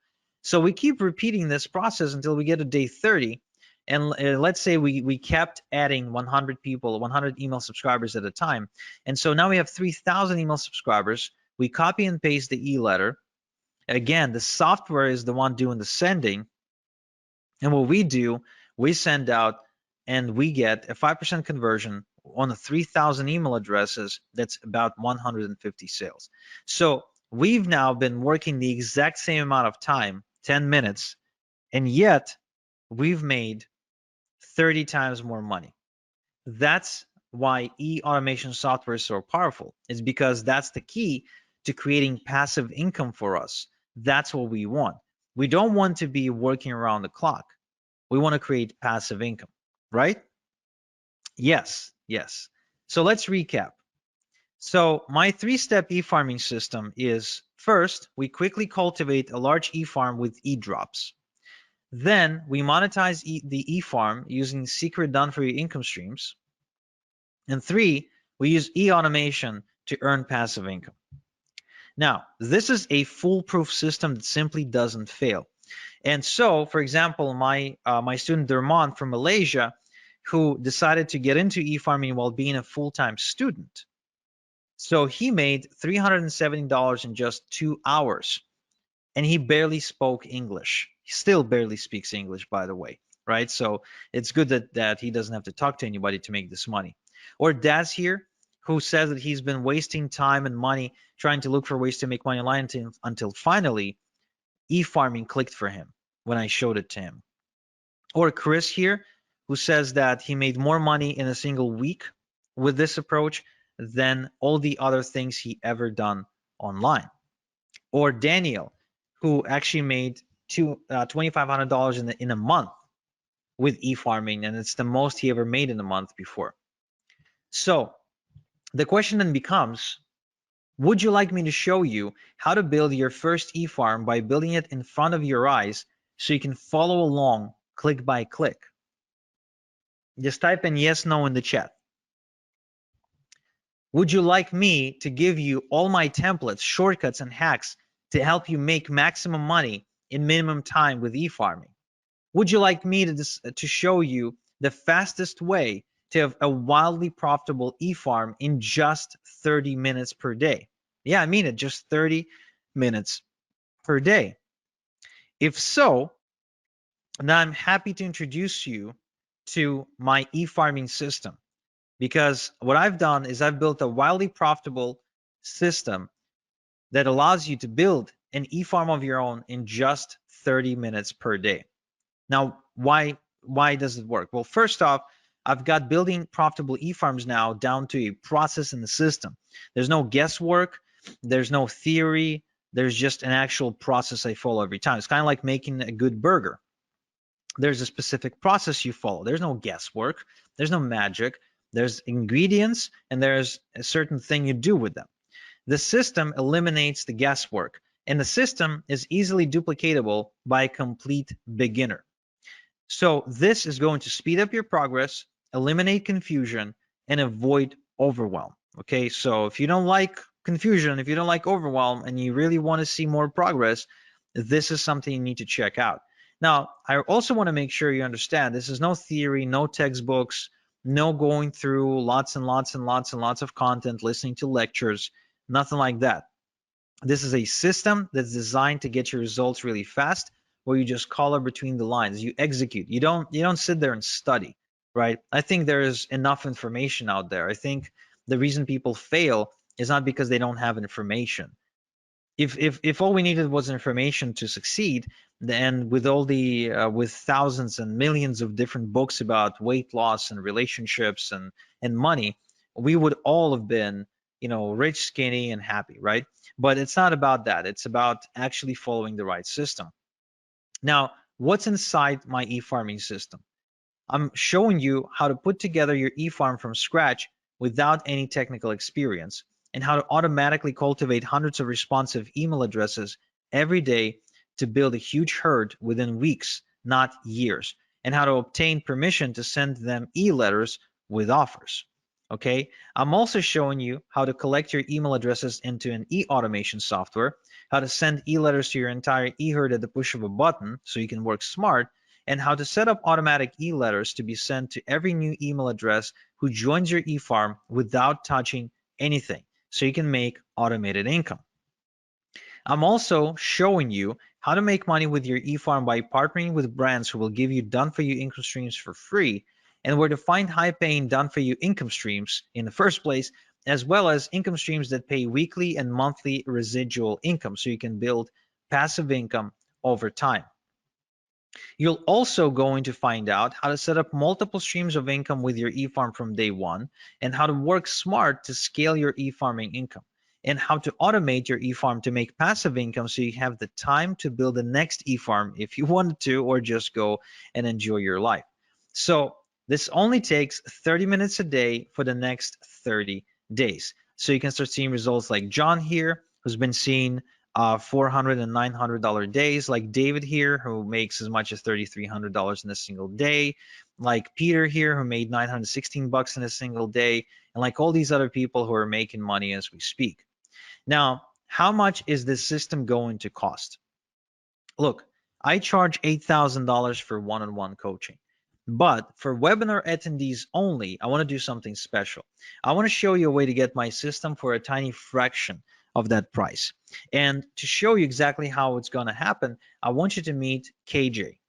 So we keep repeating this process until we get to day 30. And let's say we kept adding 100 people, 100 email subscribers at a time. And so now we have 3,000 email subscribers. We copy and paste the e-letter. Again, the software is the one doing the sending. And what we do, we send out and we get a 5% conversion on a 3,000 email addresses, that's about 150 sales. So we've now been working the exact same amount of time, 10 minutes, and yet we've made 30 times more money. That's why e-automation software is so powerful. It's because that's the key to creating passive income for us. That's what we want. We don't want to be working around the clock. We want to create passive income, right? Yes, yes. So let's recap. So my three-step e-farming system is: first, we quickly cultivate a large e-farm with e-drops. Then we monetize the e-farm using secret done-for-you income streams. And three, we use e-automation to earn passive income. Now, this is a foolproof system that simply doesn't fail. And so, for example, my student Dermon from Malaysia, who decided to get into e-farming while being a full-time student. So he made $370 in just 2 hours, and he barely spoke English. He still barely speaks English, by the way, right? So it's good that he doesn't have to talk to anybody to make this money. Or Daz here, who says that he's been wasting time and money trying to look for ways to make money online until finally e-farming clicked for him when I showed it to him. Or Chris here, who says that he made more money in a single week with this approach than all the other things he ever done online. Or Daniel, who actually made $2,500 in a month with e-farming, and it's the most he ever made in a month before. So the question then becomes, would you like me to show you how to build your first e-farm by building it in front of your eyes so you can follow along click by click? Just type in yes, no in the chat. Would you like me to give you all my templates, shortcuts, and hacks to help you make maximum money in minimum time with e-farming? Would you like me to show you the fastest way to have a wildly profitable e-farm in just 30 minutes per day? Yeah, I mean it, just 30 minutes per day. If so, then I'm happy to introduce you to my e-farming system, because what I've done is I've built a wildly profitable system that allows you to build an e-farm of your own in just 30 minutes per day. Now, why does it work? Well, first off, I've got building profitable e-farms now down to a process in the system. There's no guesswork, there's no theory, there's just an actual process I follow every time. It's kind of like making a good burger. There's a specific process you follow. There's no guesswork, there's no magic. There's ingredients and there's a certain thing you do with them. The system eliminates the guesswork, and the system is easily duplicatable by a complete beginner. So this is going to speed up your progress, eliminate confusion, and avoid overwhelm. Okay, so if you don't like confusion, if you don't like overwhelm, and you really want to see more progress, this is something you need to check out. Now, I also want to make sure you understand this is no theory, no textbooks, no going through lots and lots and lots and lots of content, listening to lectures, nothing like that. This is a system that's designed to get your results really fast, where you just color between the lines, you execute. You don't sit there and study, right? I think there's enough information out there. I think the reason people fail is not because they don't have information. If all we needed was information to succeed, then with all the with thousands and millions of different books about weight loss and relationships and money, we would all have been, rich, skinny, and happy, right? But it's not about that. It's about actually following the right system. Now, what's inside my e-farming system? I'm showing you how to put together your e-farm from scratch without any technical experience, and how to automatically cultivate hundreds of responsive email addresses every day to build a huge herd within weeks, not years, and how to obtain permission to send them e-letters with offers. Okay, I'm also showing you how to collect your email addresses into an e-automation software, how to send e-letters to your entire e-herd at the push of a button so you can work smart, and how to set up automatic e-letters to be sent to every new email address who joins your e-farm without touching anything, so you can make automated income. I'm also showing you how to make money with your e-farm by partnering with brands who will give you done-for-you income streams for free, and where to find high-paying done-for-you income streams in the first place, as well as income streams that pay weekly and monthly residual income so you can build passive income over time. You're also going to find out how to set up multiple streams of income with your e-farm from day one, and how to work smart to scale your e-farming income, and how to automate your e-farm to make passive income so you have the time to build the next e-farm if you wanted to, or just go and enjoy your life. So this only takes 30 minutes a day for the next 30 days. So you can start seeing results like John here, who's been seeing $400 and $900 days, like David here, who makes as much as $3,300 in a single day, like Peter here, who made 916 bucks in a single day, and like all these other people who are making money as we speak. Now, how much is this system going to cost? Look, I charge $8,000 for one-on-one coaching. But for webinar attendees only, I want to do something special. I want to show you a way to get my system for a tiny fraction of that price. And to show you exactly how it's going to happen, I want you to meet KJ.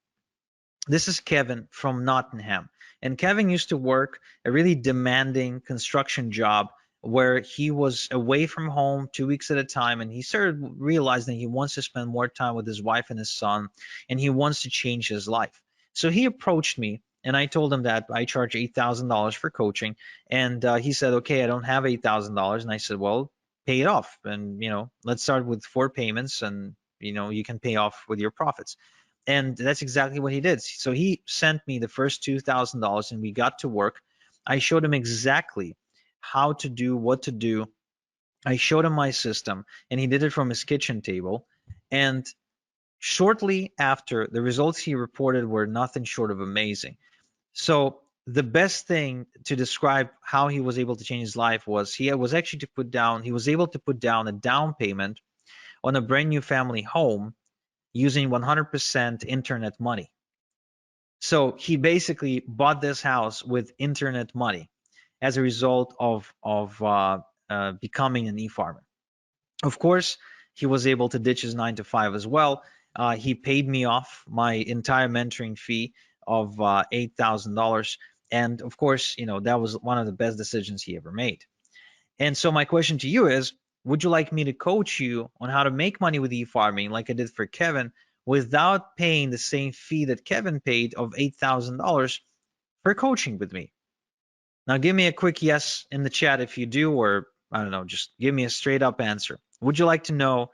This is Kevin from Nottingham. And Kevin used to work a really demanding construction job where he was away from home 2 weeks at a time, and he started realizing he wants to spend more time with his wife and his son, and he wants to change his life. So he approached me, and I told him that I charge $8,000 for coaching, and he said, okay, I don't have $8,000. And I said, well, pay it off, and let's start with 4 payments, and you can pay off with your profits. And that's exactly what he did. So he sent me the first $2,000, and we got to work. I showed him exactly how to do what to do. I showed him my system, and he did it from his kitchen table. And shortly after, the results he reported were nothing short of amazing. So the best thing to describe how he was able to change his life was he was able to put down a down payment on a brand new family home using 100% internet money. So he basically bought this house with internet money as a result of becoming an e-farmer. Of course, he was able to ditch his 9 to 5 as well. He paid me off my entire mentoring fee of $8,000, and of course, that was one of the best decisions he ever made. And so my question to you is, would you like me to coach you on how to make money with e-farming like I did for Kevin without paying the same fee that Kevin paid of $8,000 for coaching with me? Now give me a quick yes in the chat if you do, or I don't know, just give me a straight up answer. Would you like to know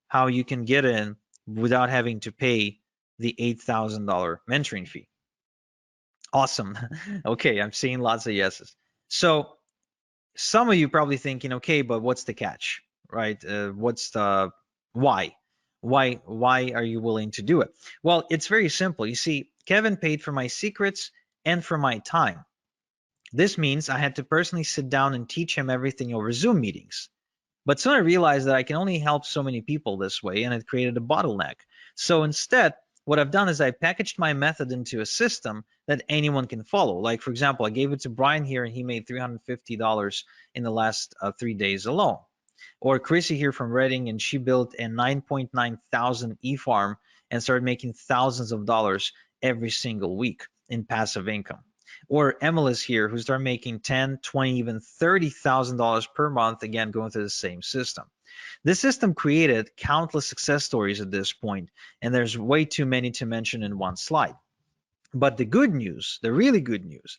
how you can get in without having to pay the $8,000 mentoring fee? Awesome. Okay, I'm seeing lots of yeses. So some of you probably thinking, okay, but what's the catch, right? What's the why? Why are you willing to do it? Well, it's very simple. You see, Kevin paid for my secrets and for my time. This means I had to personally sit down and teach him everything over Zoom meetings. But soon I realized that I can only help so many people this way, and it created a bottleneck. So instead, what I've done is I packaged my method into a system that anyone can follow. Like, for example, I gave it to Brian here, and he made $350 in the last 3 days alone. Or Chrissy here from Reading, and she built a 9.9 thousand e-farm and started making thousands of dollars every single week in passive income. Or Emily's here, who started making 10, 20, even $30,000 per month, again, going through the same system. This system created countless success stories at this point, and there's way too many to mention in one slide. But the good news, the really good news,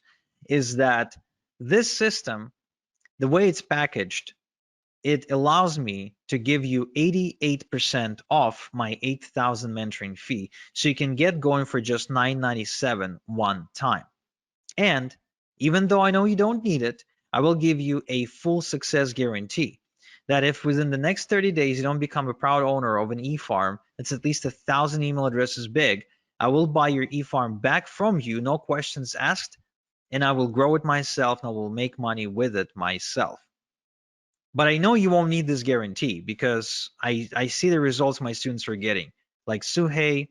is that this system, the way it's packaged, it allows me to give you 88% off my 8,000 mentoring fee, so you can get going for just $997 one time. And even though I know you don't need it, I will give you a full success guarantee that if within the next 30 days you don't become a proud owner of an e-farm that's at least 1,000 email addresses big, I will buy your e-farm back from you, no questions asked, and I will grow it myself and I will make money with it myself. But I know you won't need this guarantee because I see the results my students are getting, like Suhei,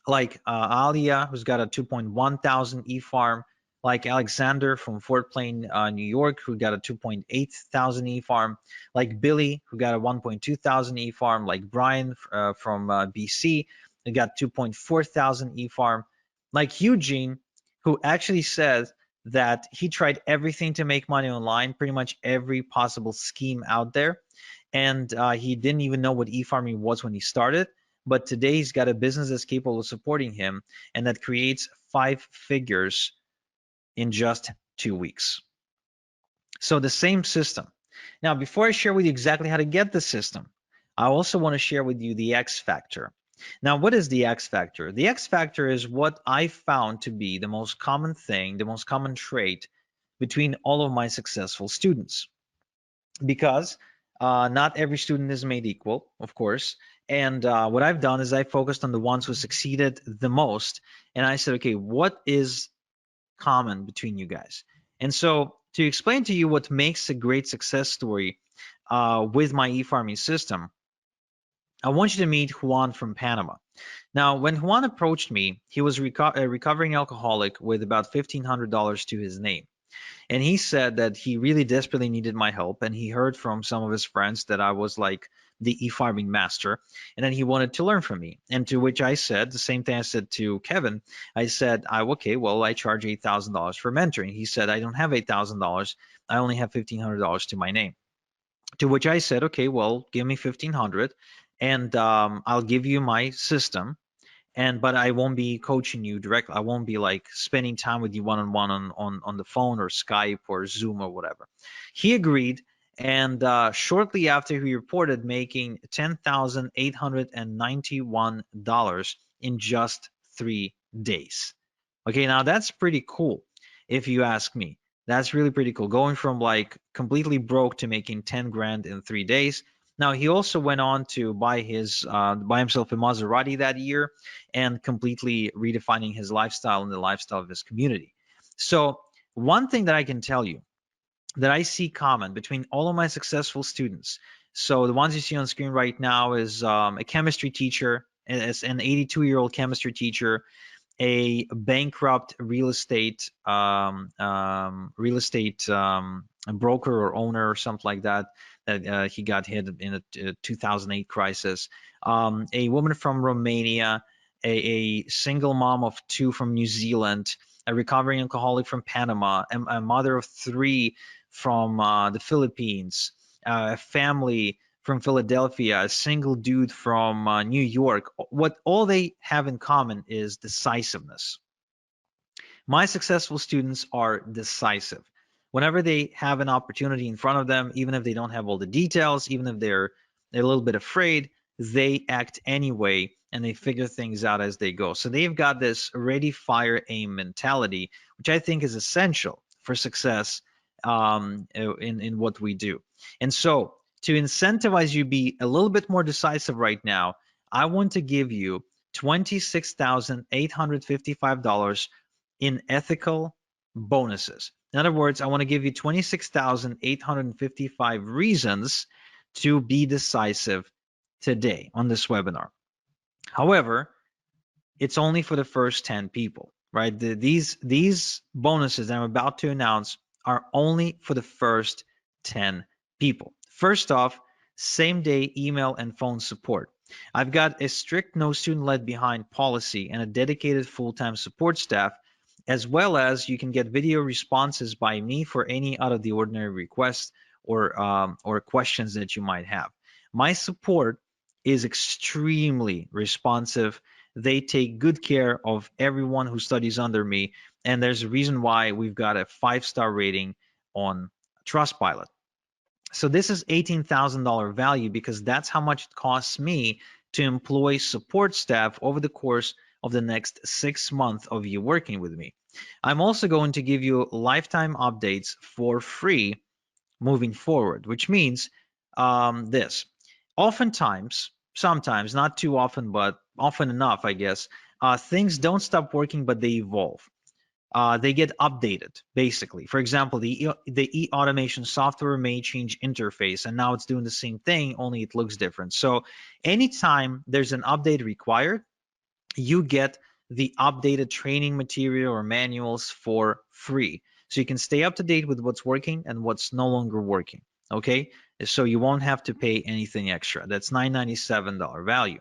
like Alia, who's got a 2.1 thousand e-farm, like Alexander from Fort Plain, New York, who got a 2.8 thousand e-farm, like Billy, who got a 1.2 thousand e-farm, like Brian from BC, who got 2.4 thousand e-farm, like Eugene, who actually said that he tried everything to make money online, pretty much every possible scheme out there. And he didn't even know what e-farming was when he started. But today he's got a business that's capable of supporting him and that creates 5 figures in just 2 weeks. So the same system. Now, before I share with you exactly how to get the system, I also want to share with you the X factor. Now, what is the X factor? The X factor is what I found to be the most common thing, the most common trait between all of my successful students. Because not every student is made equal, of course. And what I've done is I focused on the ones who succeeded the most. And I said, okay, what is common between you guys? And so to explain to you what makes a great success story with my e-farming system, I want you to meet Juan from Panama. Now, when Juan approached me, he was a recovering alcoholic with about $1,500 to his name. And he said that he really desperately needed my help. And he heard from some of his friends that I was like the e-farming master. And then he wanted to learn from me. And to which I said the same thing I said to Kevin. I said, okay, well, I charge $8,000 for mentoring. He said, I don't have $8,000. I only have $1,500 to my name. To which I said, okay, well, give me 1,500 and I'll give you my system. But I won't be coaching you directly. I won't be like spending time with you one-on-one on the phone or Skype or Zoom or whatever. He agreed, and shortly after he reported making $10,891 in just 3 days. Okay, now that's pretty cool if you ask me. That's really pretty cool. Going from like completely broke to making 10 grand in 3 days. Now he also went on to buy himself a Maserati that year and completely redefining his lifestyle and the lifestyle of his community. So one thing that I can tell you that I see common between all of my successful students. So the ones you see on screen right now is a chemistry teacher, as an 82-year-old chemistry teacher, a bankrupt broker or owner or something like that he got hit in a 2008 crisis, a woman from Romania, a single mom of 2 from New Zealand, a recovering alcoholic from Panama, a mother of 3 from the Philippines, a family from Philadelphia, a single dude from New York. What all they have in common is decisiveness. My successful students are decisive. Whenever they have an opportunity in front of them, even if they don't have all the details, even if they're a little bit afraid, they act anyway and they figure things out as they go. So they've got this ready, fire, aim mentality, which I think is essential for success in what we do. And so to incentivize you be a little bit more decisive right now, I want to give you $26,855 in ethical bonuses. In other words, I want to give you 26,855 reasons to be decisive today on this webinar. However, it's only for the first 10 people, right? These bonuses that I'm about to announce are only for the first 10 people. First off, same day email and phone support. I've got a strict no student left behind policy and a dedicated full-time support staff, as well as you can get video responses by me for any out of the ordinary requests or questions that you might have. My support is extremely responsive. They take good care of everyone who studies under me, and there's a reason why we've got a 5-star rating on Trustpilot. So this is $18,000 value because that's how much it costs me to employ support staff over the course of the next 6 months of you working with me. I'm also going to give you lifetime updates for free moving forward, which means this. Oftentimes, sometimes, not too often, but often enough, I guess, things don't stop working, but they evolve. They get updated, basically. For example, the e-automation software may change interface, and now it's doing the same thing, only it looks different. So anytime there's an update required, you get the updated training material or manuals for free. So you can stay up to date with what's working and what's no longer working, okay? So you won't have to pay anything extra. That's $997 value.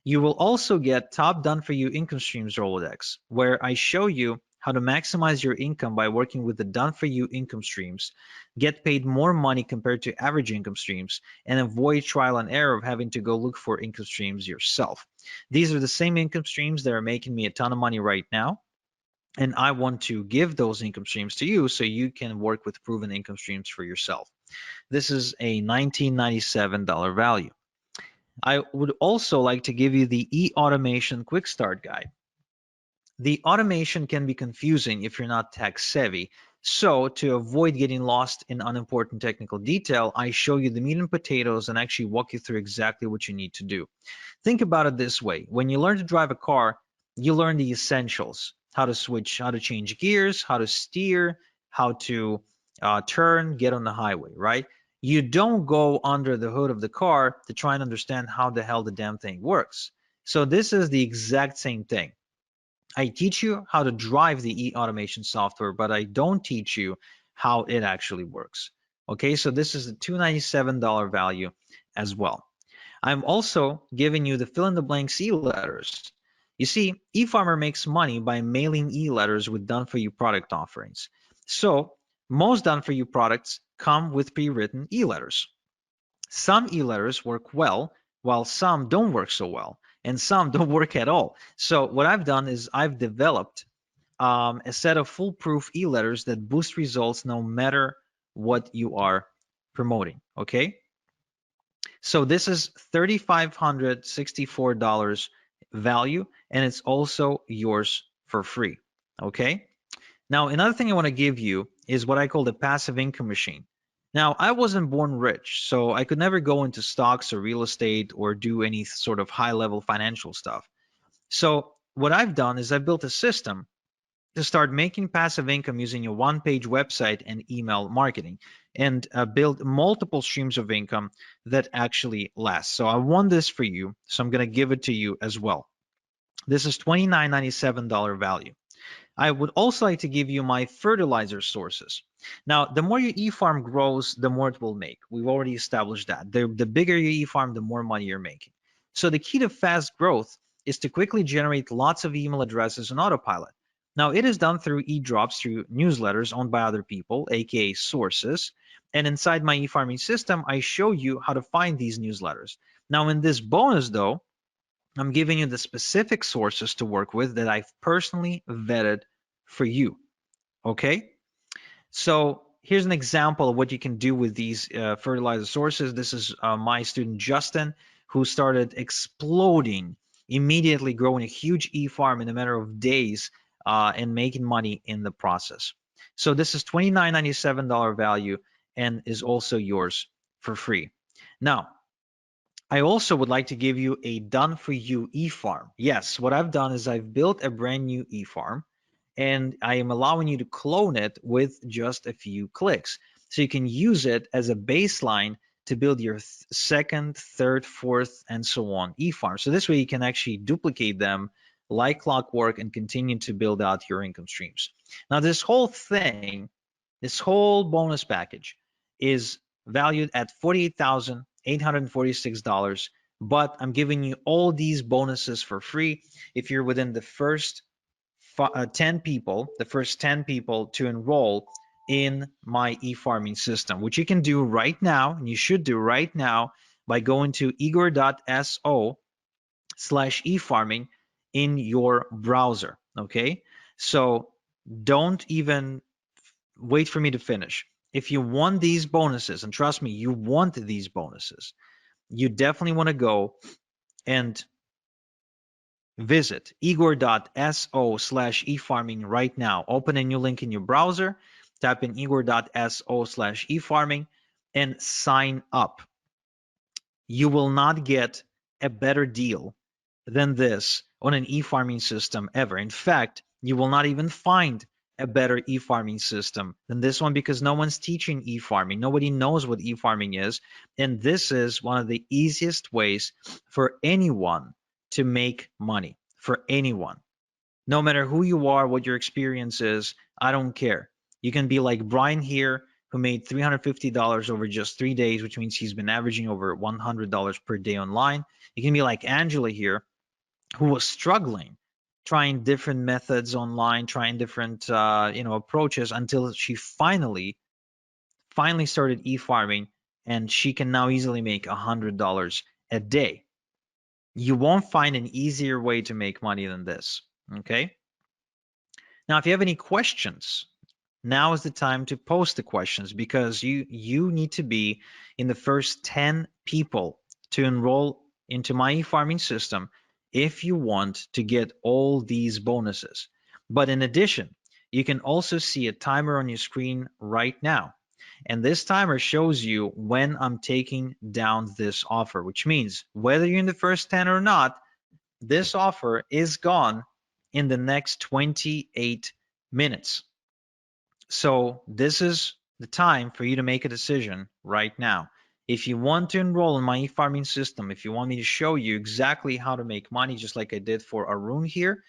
You will also get top done for you income streams Rolodex, where I show you how to maximize your income by working with the done-for-you income streams, get paid more money compared to average income streams, and avoid trial and error of having to go look for income streams yourself. These are the same income streams that are making me a ton of money right now, and I want to give those income streams to you so you can work with proven income streams for yourself. This is a $1997 value. I would also like to give you the e-automation quick start guide. The automation can be confusing if you're not tech savvy. So to avoid getting lost in unimportant technical detail, I show you the meat and potatoes and actually walk you through exactly what you need to do. Think about it this way. When you learn to drive a car, you learn the essentials: how to switch, how to change gears, how to steer, how to turn, get on the highway, right? You don't go under the hood of the car to try and understand how the hell the damn thing works. So this is the exact same thing. I teach you how to drive the e-automation software, but I don't teach you how it actually works. Okay, so this is a $297 value as well. I'm also giving you the fill in the blanks e-letters. You see, eFarmer makes money by mailing e-letters with done-for-you product offerings. So most done-for-you products come with pre-written e-letters. Some e-letters work well, while some don't work so well, and some don't work at all. So what I've done is I've developed a set of foolproof e-letters that boost results no matter what you are promoting. Okay. So this is $3,564 value, and it's also yours for free. Okay. Now, another thing I want to give you is what I call the passive income machine. Now, I wasn't born rich, so I could never go into stocks or real estate or do any sort of high level financial stuff. So what I've done is I've built a system to start making passive income using a one-page website and email marketing, and build multiple streams of income that actually last. So I want this for you, so I'm going to give it to you as well. This is $29.97 value. I would also like to give you my fertilizer sources. Now, the more your e-farm grows, the more it will make. We've already established that. The bigger your e-farm, the more money you're making. So the key to fast growth is to quickly generate lots of email addresses on autopilot. Now, it is done through e-drops, through newsletters owned by other people, aka sources. And inside my e-farming system, I show you how to find these newsletters. Now, in this bonus, though, I'm giving you the specific sources to work with that I've personally vetted for you. Okay. So here's an example of what you can do with these fertilizer sources. This is my student Justin, who started exploding, immediately growing a huge e-farm in a matter of days and making money in the process. So this is $29.97 value and is also yours for free. Now, I also would like to give you a done for you e-farm. Yes, what I've done is I've built a brand new e-farm, and I am allowing you to clone it with just a few clicks. So you can use it as a baseline to build your second, third, fourth, and so on e-farm. So this way you can actually duplicate them like clockwork and continue to build out your income streams. Now this whole thing, this whole bonus package is valued at $48,846, but I'm giving you all these bonuses for free if you're within the first 10 people, the first 10 people to enroll in my e-farming system, which you can do right now, and you should do right now by going to igor.so/e-farming in your browser. Okay, so don't even wait for me to finish. If you want these bonuses, and trust me, you want these bonuses, you definitely want to go and visit igor.so/e-farming right now. Open a new link in your browser, type in igor.so/e-farming, and sign up. You will not get a better deal than this on an e-farming system ever. In fact, you will not even find a better e-farming system than this one, because no one's teaching e-farming. Nobody knows what e-farming is. And this is one of the easiest ways for anyone to make money, for anyone. No matter who you are, what your experience is, I don't care. You can be like Brian here, who made $350 over just 3 days, which means he's been averaging over $100 per day online. You can be like Angela here, who was struggling trying different methods online, trying different approaches until she finally started e-farming, and she can now easily make $100 a day. You won't find an easier way to make money than this. Okay. Now, if you have any questions, now is the time to post the questions, because you need to be in the first 10 people to enroll into my e-farming system if you want to get all these bonuses. But in addition, you can also see a timer on your screen right now. And this timer shows you when I'm taking down this offer, which means whether you're in the first 10 or not, this offer is gone in the next 28 minutes. So this is the time for you to make a decision right now. If you want to enroll in my e-farming system, if you want me to show you exactly how to make money, just like I did for Arun here,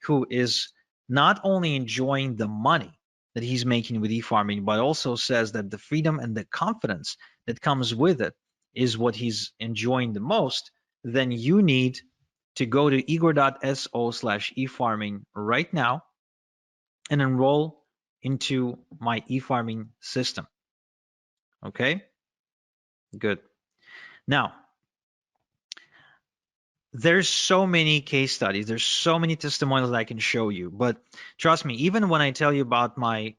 who is not only enjoying the money that he's making with e-farming, but also says that the freedom and the confidence that comes with it is what he's enjoying the most, then you need to go to igor.so/efarming right now and enroll into my e-farming system. Okay, good. Now, there's so many case studies, there's so many testimonials that I can show you, but trust me, even when I tell you about my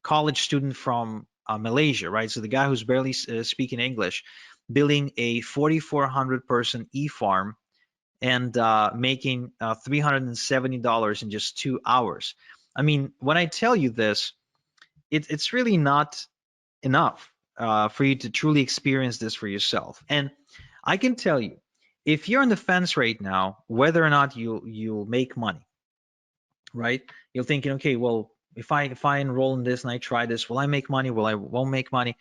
college student from Malaysia, right? So the guy who's barely speaking English, building a 4,400 person e-farm and making $370 in just 2 hours. I mean, when I tell you this, it's really not enough for you to truly experience this for yourself. And I can tell you, if you're on the fence right now, whether or not you'll make money, right? You're thinking, okay, well, if I enroll in this and I try this, will I make money? Will I won't make money?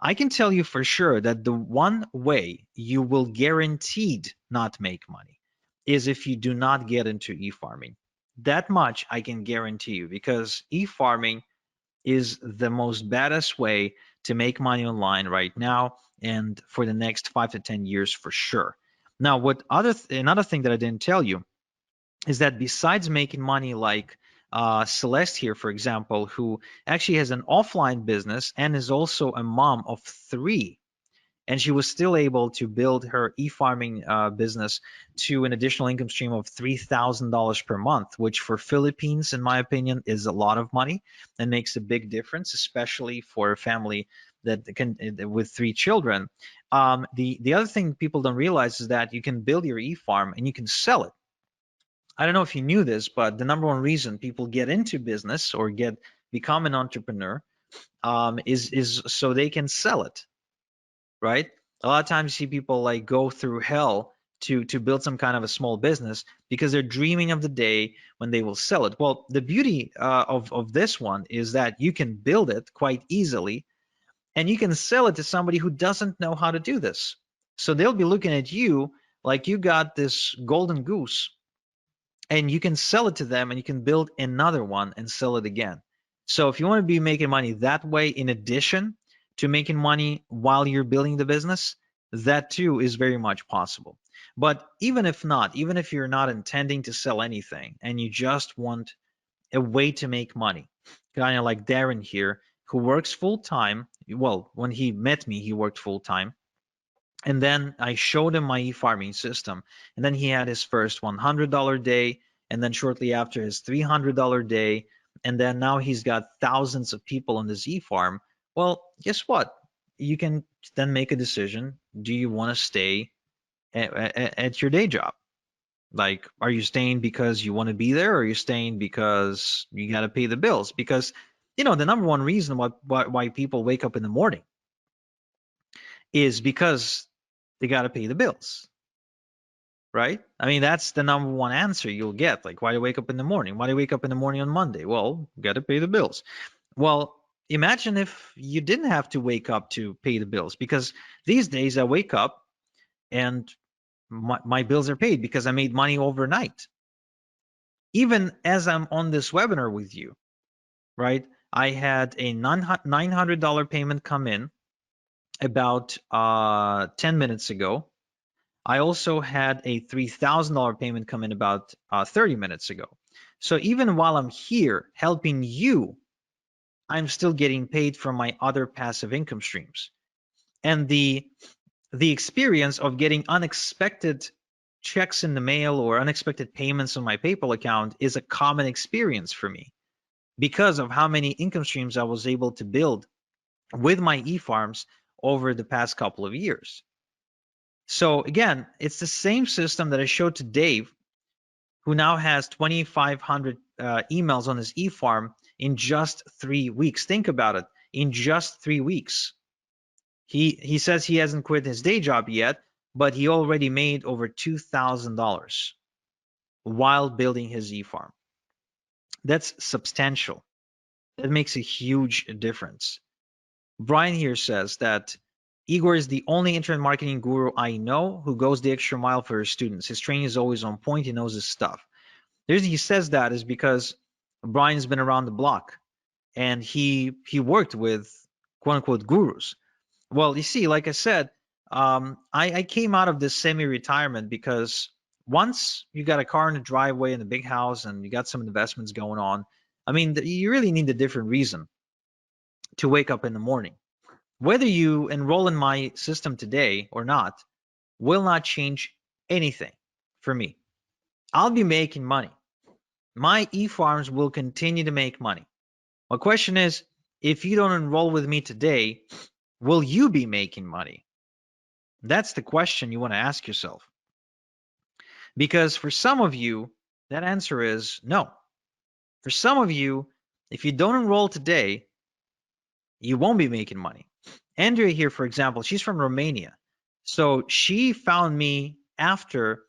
I can tell you for sure that the one way you will guaranteed not make money is if you do not get into e-farming. That much I can guarantee you, because e-farming is the most baddest way to make money online right now and for the next 5 to 10 years for sure. Now, another thing that I didn't tell you is that besides making money like Celeste here, for example, who actually has an offline business and is also a mom of three, and she was still able to build her e-farming business to an additional income stream of $3,000 per month, which for Philippines, in my opinion, is a lot of money and makes a big difference, especially for a family that can with three children. The other thing people don't realize is that you can build your e-farm and you can sell it. I don't know if you knew this, but the number one reason people get into business or become an entrepreneur is so they can sell it, right? A lot of times you see people like go through hell to build some kind of a small business because they're dreaming of the day when they will sell it. Well, the beauty of this one is that you can build it quite easily and you can sell it to somebody who doesn't know how to do this. So they'll be looking at you like you got this golden goose, and you can sell it to them and you can build another one and sell it again. So if you want to be making money that way, in addition to making money while you're building the business, that too is very much possible. But even if not, even if you're not intending to sell anything and you just want a way to make money, kind of like Darren here, who works full time. Well, when he met me, he worked full time. And then I showed him my e-farming system. And then he had his first $100 day. And then shortly after, his $300 day. And then now he's got thousands of people on this e-farm. Well, guess what? You can then make a decision. Do you want to stay at your day job? Like, are you staying because you want to be there, or are you staying because you got to pay the bills? Because, the number one reason why people wake up in the morning is because they got to pay the bills, right? I mean, that's the number one answer you'll get. Like, why do you wake up in the morning? Why do you wake up in the morning on Monday? Well, got to pay the bills. Well, imagine if you didn't have to wake up to pay the bills, because these days I wake up and my bills are paid because I made money overnight. Even as I'm on this webinar with you, right? I had a $900 payment come in about 10 minutes ago. I also had a $3,000 payment come in about 30 minutes ago. So even while I'm here helping you, I'm still getting paid from my other passive income streams. And the experience of getting unexpected checks in the mail or unexpected payments on my PayPal account is a common experience for me because of how many income streams I was able to build with my e-farms over the past couple of years. So again, it's the same system that I showed to Dave, who now has 2,500 emails on his e-farm in just 3 weeks. Think about it, in just 3 weeks. He says he hasn't quit his day job yet, but he already made over $2,000 while building his e-farm. That's substantial. That makes a huge difference. Brian here says that Igor is the only internet marketing guru I know who goes the extra mile for his students. His training is always on point. He knows his stuff. The reason he says that is because Brian's been around the block and he worked with quote unquote gurus. Well, you see, like I said, I came out of this semi-retirement because once you got a car in the driveway and a big house and you got some investments going on, I mean, you really need a different reason to wake up in the morning. Whether you enroll in my system today or not will not change anything for me. I'll be making money. My e-farms will continue to make money. My question is, if you don't enroll with me today, will you be making money? That's the question you want to ask yourself. Because for some of you, that answer is no. For some of you, if you don't enroll today, you won't be making money. Andrea here, for example, she's from Romania. So she found me after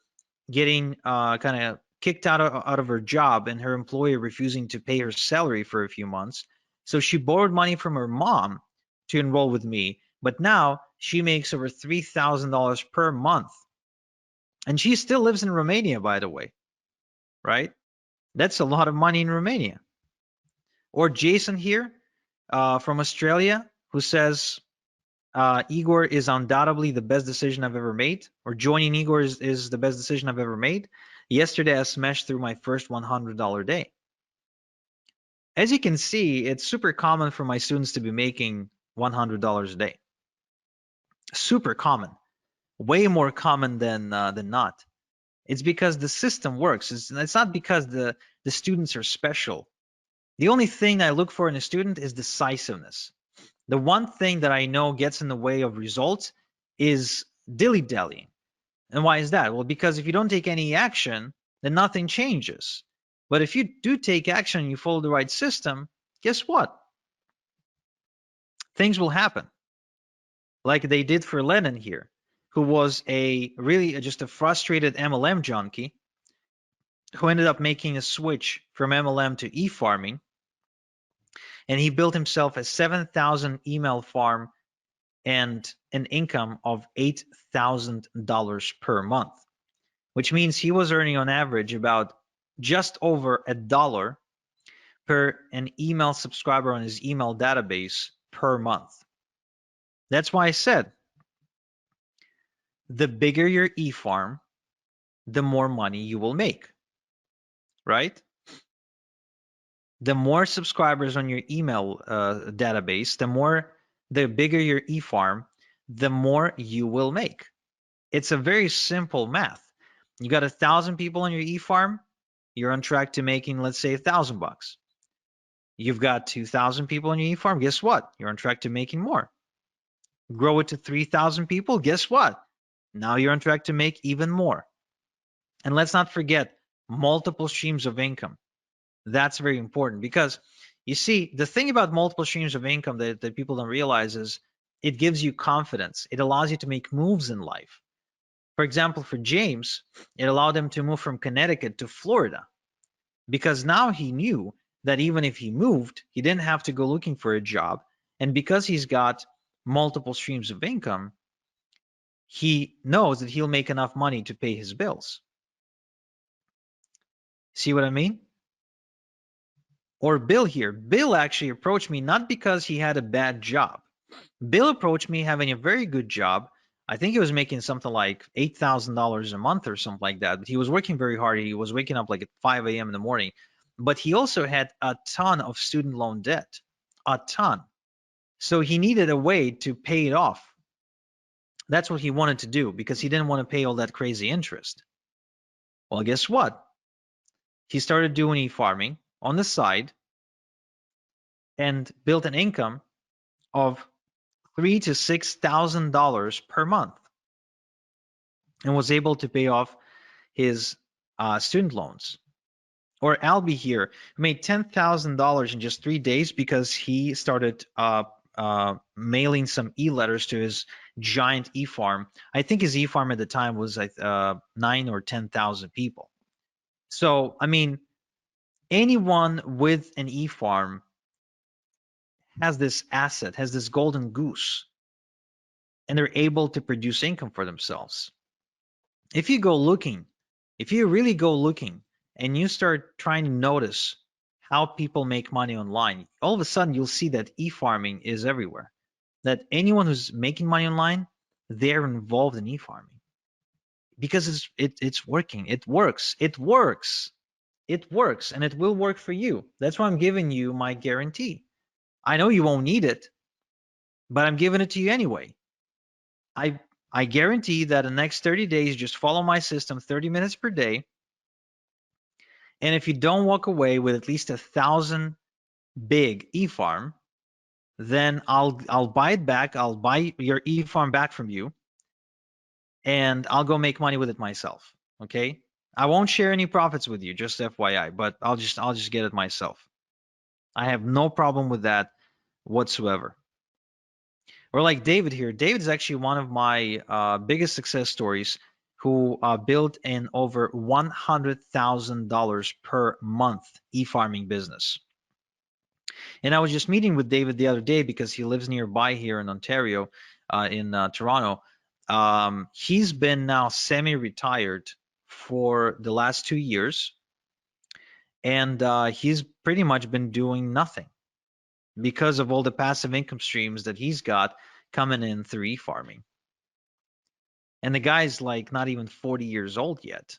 getting kind of kicked out of her job and her employer refusing to pay her salary for a few months. So she borrowed money from her mom to enroll with me. But now she makes over $3,000 per month. And she still lives in Romania, by the way, right? That's a lot of money in Romania. Or Jason here from Australia, who says, Igor is undoubtedly the best decision I've ever made, or joining Igor is the best decision I've ever made. Yesterday, I smashed through my first $100 day. As you can see, it's super common for my students to be making $100 a day. Super common, way more common than not. It's because the system works. It's not because the students are special. The only thing I look for in a student is decisiveness. The one thing that I know gets in the way of results is dilly-dallying. And why is that? Well, because if you don't take any action, then nothing changes. But if you do take action and you follow the right system, guess what? Things will happen. Like they did for Lennon here, who was just a frustrated MLM junkie who ended up making a switch from MLM to e-farming. And he built himself a 7,000 email farm and an income of $8,000 per month, which means he was earning on average about just over $1 per an email subscriber on his email database per month. That's why I said, the bigger your e-farm, the more money you will make, right? The more subscribers on your email database, the bigger your e-farm, the more you will make. It's a very simple math. You got 1,000 people on your e-farm, you're on track to making, let's say, $1,000. You've got 2,000 people on your e-farm, guess what? You're on track to making more. Grow it to 3,000 people, guess what? Now you're on track to make even more. And let's not forget multiple streams of income. That's very important because you see, the thing about multiple streams of income that people don't realize is it gives you confidence. It allows you to make moves in life. For example, for James, it allowed him to move from Connecticut to Florida because now he knew that even if he moved, he didn't have to go looking for a job. And because he's got multiple streams of income, he knows that he'll make enough money to pay his bills. See what I mean? Or Bill here. Bill actually approached me not because he had a bad job. Bill approached me having a very good job. I think he was making something like $8,000 a month or something like that. But he was working very hard. He was waking up like at 5 a.m. in the morning. But he also had a ton of student loan debt, a ton. So he needed a way to pay it off. That's what he wanted to do because he didn't want to pay all that crazy interest. Well, guess what? He started doing e-farming on the side and built an income of $3,000 to $6,000 per month, and was able to pay off his student loans. Or Albie here made $10,000 in just 3 days because he started mailing some e-letters to his giant e-farm. I think his e-farm at the time was 9 or 10,000 people. So, I mean, anyone with an e-farm has this asset, has this golden goose, and they're able to produce income for themselves. If you go looking, if you really go looking and you start trying to notice how people make money online, all of a sudden you'll see that e-farming is everywhere. That anyone who's making money online, they're involved in e-farming because it's working. It works. It works. It works, and it will work for you. That's why I'm giving you my guarantee. I know you won't need it, but I'm giving it to you anyway. I I guarantee that in the next 30 days, just follow my system 30 minutes per day. And if you don't walk away with at least 1,000 big e-farm, then I'll buy it back. I'll buy your e-farm back from you, and I'll go make money with it myself. Okay? I won't share any profits with you, just FYI, but I'll just get it myself. I have no problem with that whatsoever. Or like David here. David is actually one of my biggest success stories, who built an over $100,000 per month e-farming business. And I was just meeting with David the other day because he lives nearby here in Ontario, in Toronto. He's been now semi-retired for the last 2 years, and he's pretty much been doing nothing because of all the passive income streams that he's got coming in through e-farming. And the guy's like not even 40 years old yet.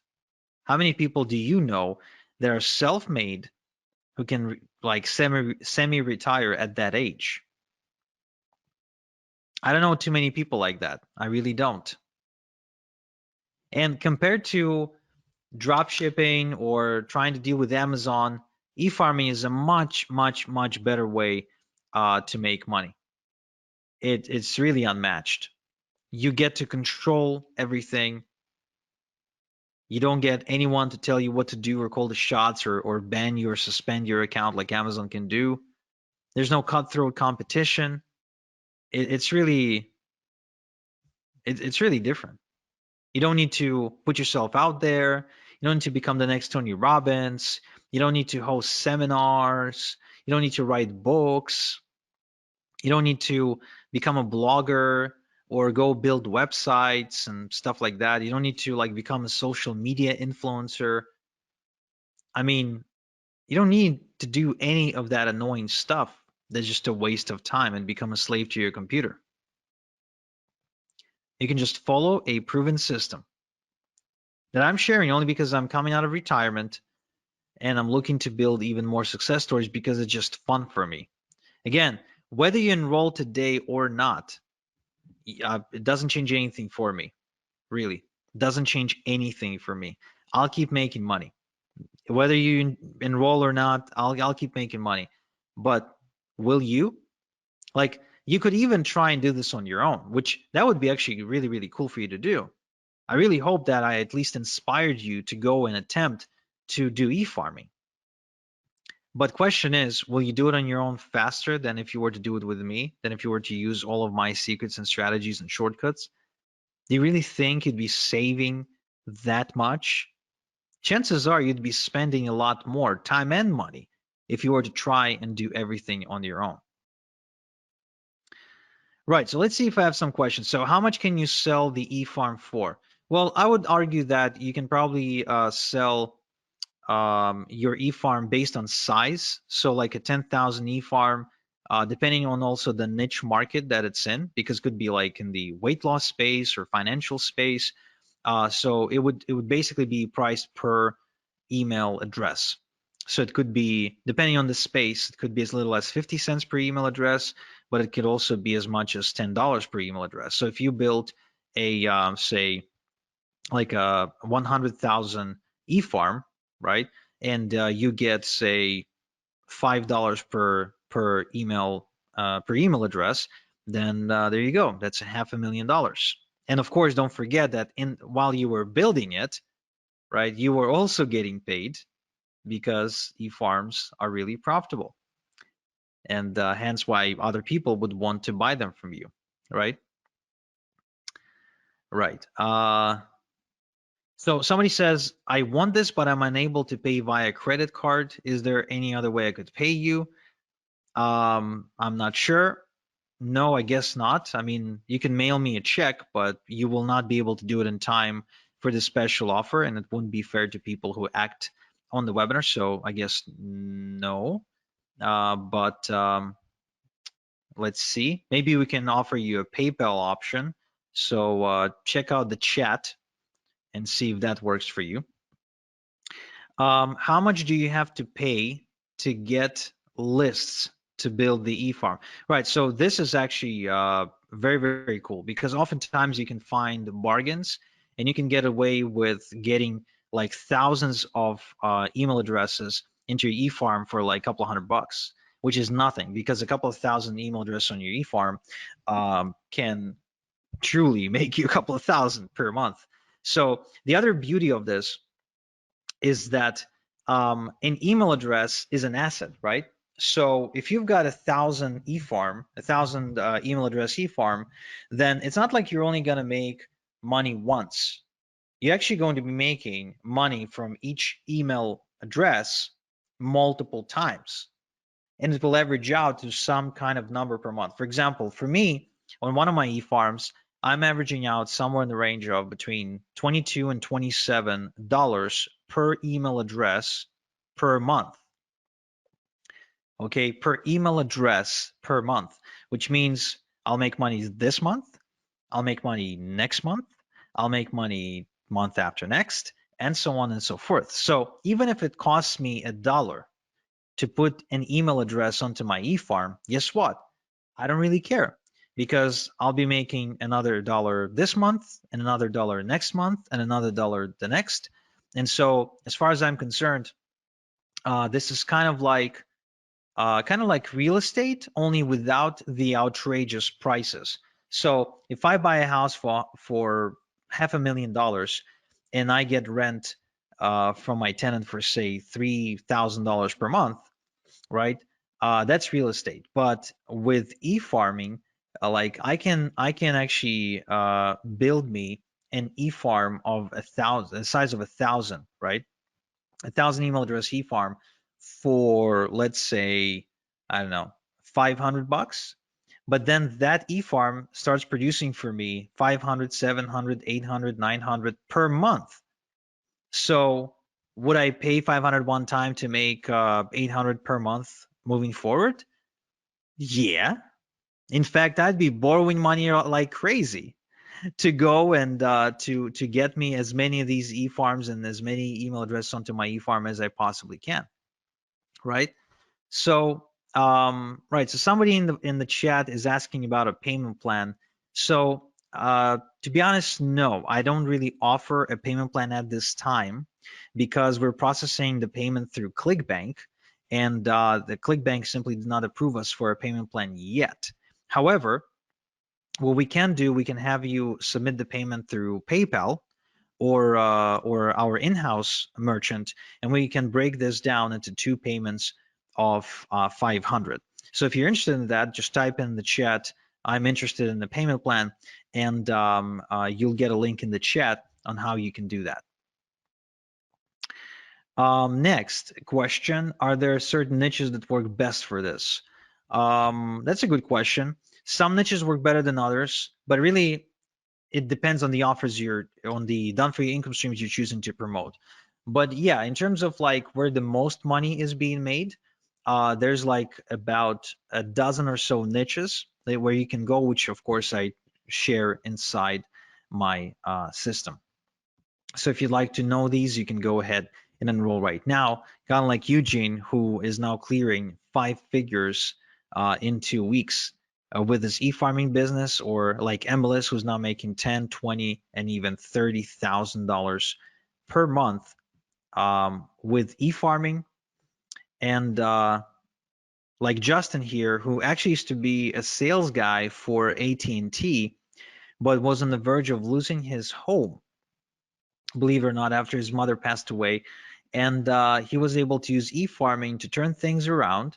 How many people do you know that are self-made who can like semi-retire at that age? I don't know too many people like that. I really don't. And compared to drop shipping or trying to deal with Amazon, e-farming is a much, much, much better way to make money. It's really unmatched. You get to control everything. You don't get anyone to tell you what to do or call the shots, or ban you or suspend your account like Amazon can do. There's no cutthroat competition. It's really different. You don't need to put yourself out there. You don't need to become the next Tony Robbins. You don't need to host seminars. You don't need to write books. You don't need to become a blogger or go build websites and stuff like that. You don't need to like become a social media influencer. I mean, you don't need to do any of that annoying stuff that's just a waste of time and become a slave to your computer. You can just follow a proven system that I'm sharing only because I'm coming out of retirement and I'm looking to build even more success stories because it's just fun for me. Again, whether you enroll today or not, it doesn't change anything for me, really. It doesn't change anything for me. I'll keep making money. Whether you enroll or not, I'll keep making money. But will you? Like, you could even try and do this on your own, which that would be actually really, really cool for you to do. I really hope that I at least inspired you to go and attempt to do e-farming. But question is, will you do it on your own faster than if you were to do it with me, than if you were to use all of my secrets and strategies and shortcuts? Do you really think you'd be saving that much? Chances are you'd be spending a lot more time and money if you were to try and do everything on your own. Right, so let's see if I have some questions. So how much can you sell the e-farm for? Well, I would argue that you can probably sell your e-farm based on size. So like a 10,000 e-farm, depending on also the niche market that it's in, because it could be like in the weight loss space or financial space. So it would basically be priced per email address. So it could be, depending on the space, it could be as little as 50 cents per email address, but it could also be as much as $10 per email address. So if you build a say like a 100,000 e-farm, right, and you get say $5 per email address, then there you go. That's $500,000. And of course, don't forget that in while you were building it, right, you were also getting paid because e-farms are really profitable, and hence why other people would want to buy them from you, right? Right. So somebody says, I want this, but I'm unable to pay via credit card. Is there any other way I could pay you? I'm not sure. No, I guess not. I mean, you can mail me a check, but you will not be able to do it in time for the special offer, and it wouldn't be fair to people who act on the webinar. So I guess no. But let's see. Maybe we can offer you a PayPal option. So check out the chat and see if that works for you. How much do you have to pay to get lists to build the e-farm? Right. So this is actually very, very cool, because oftentimes you can find bargains and you can get away with getting like thousands of email addresses into your e-farm for like a couple of $100, which is nothing, because a couple of thousand email addresses on your e-farm can truly make you a couple of thousand per month. So the other beauty of this is that an email address is an asset, right? So if you've got 1,000 e-farm, 1,000 email address e-farm, then it's not like you're only going to make money once. You're actually going to be making money from each email address multiple times, and it will average out to some kind of number per month. For example, for me, on one of my e-farms, I'm averaging out somewhere in the range of between $22 and $27 per email address per month. Okay, per email address per month, which means I'll make money this month, I'll make money next month, I'll make money month after next, and so on and so forth. So even if it costs me $1 to put an email address onto my e-farm, guess what? I don't really care, because I'll be making another $1 this month and another $1 next month and another $1 the next. And so as far as I'm concerned, this is kind of like real estate, only without the outrageous prices. So if I buy a house for $500,000 and I get rent from my tenant for say $3,000 per month, right? That's real estate. But with e-farming, like I can actually build me an e-farm of 1,000, the size of 1,000, right? 1,000 email address e-farm for, let's say, I don't know, $500. But then that e-farm starts producing for me 500, 700, 800, 900 per month. So would I pay 500 one time to make 800 per month moving forward? Yeah. In fact, I'd be borrowing money like crazy to go and to get me as many of these e-farms and as many email addresses onto my e-farm as I possibly can, right? So right, so somebody in the chat is asking about a payment plan. So to be honest, no, I don't really offer a payment plan at this time, because we're processing the payment through ClickBank, and the ClickBank simply did not approve us for a payment plan yet. However, what we can do, we can have you submit the payment through PayPal or our in-house merchant, and we can break this down into two payments of 500. So if you're interested in that, just type in the chat, I'm interested in the payment plan, and you'll get a link in the chat on how you can do that. Next question, are there certain niches that work best for this? That's a good question. Some niches work better than others, but really it depends on the offers on the done for you income streams you're choosing to promote. But yeah, in terms of like where the most money is being made, there's like about a dozen or so niches where you can go, which of course I share inside my system. So if you'd like to know these, you can go ahead and enroll right now. Kind of like Eugene, who is now clearing 5 figures in 2 weeks with his e-farming business, or like MLS, who's now making 10, 20, and even $30,000 per month with e-farming. And like Justin here, who actually used to be a sales guy for AT&T, but was on the verge of losing his home, believe it or not, after his mother passed away. And he was able to use e-farming to turn things around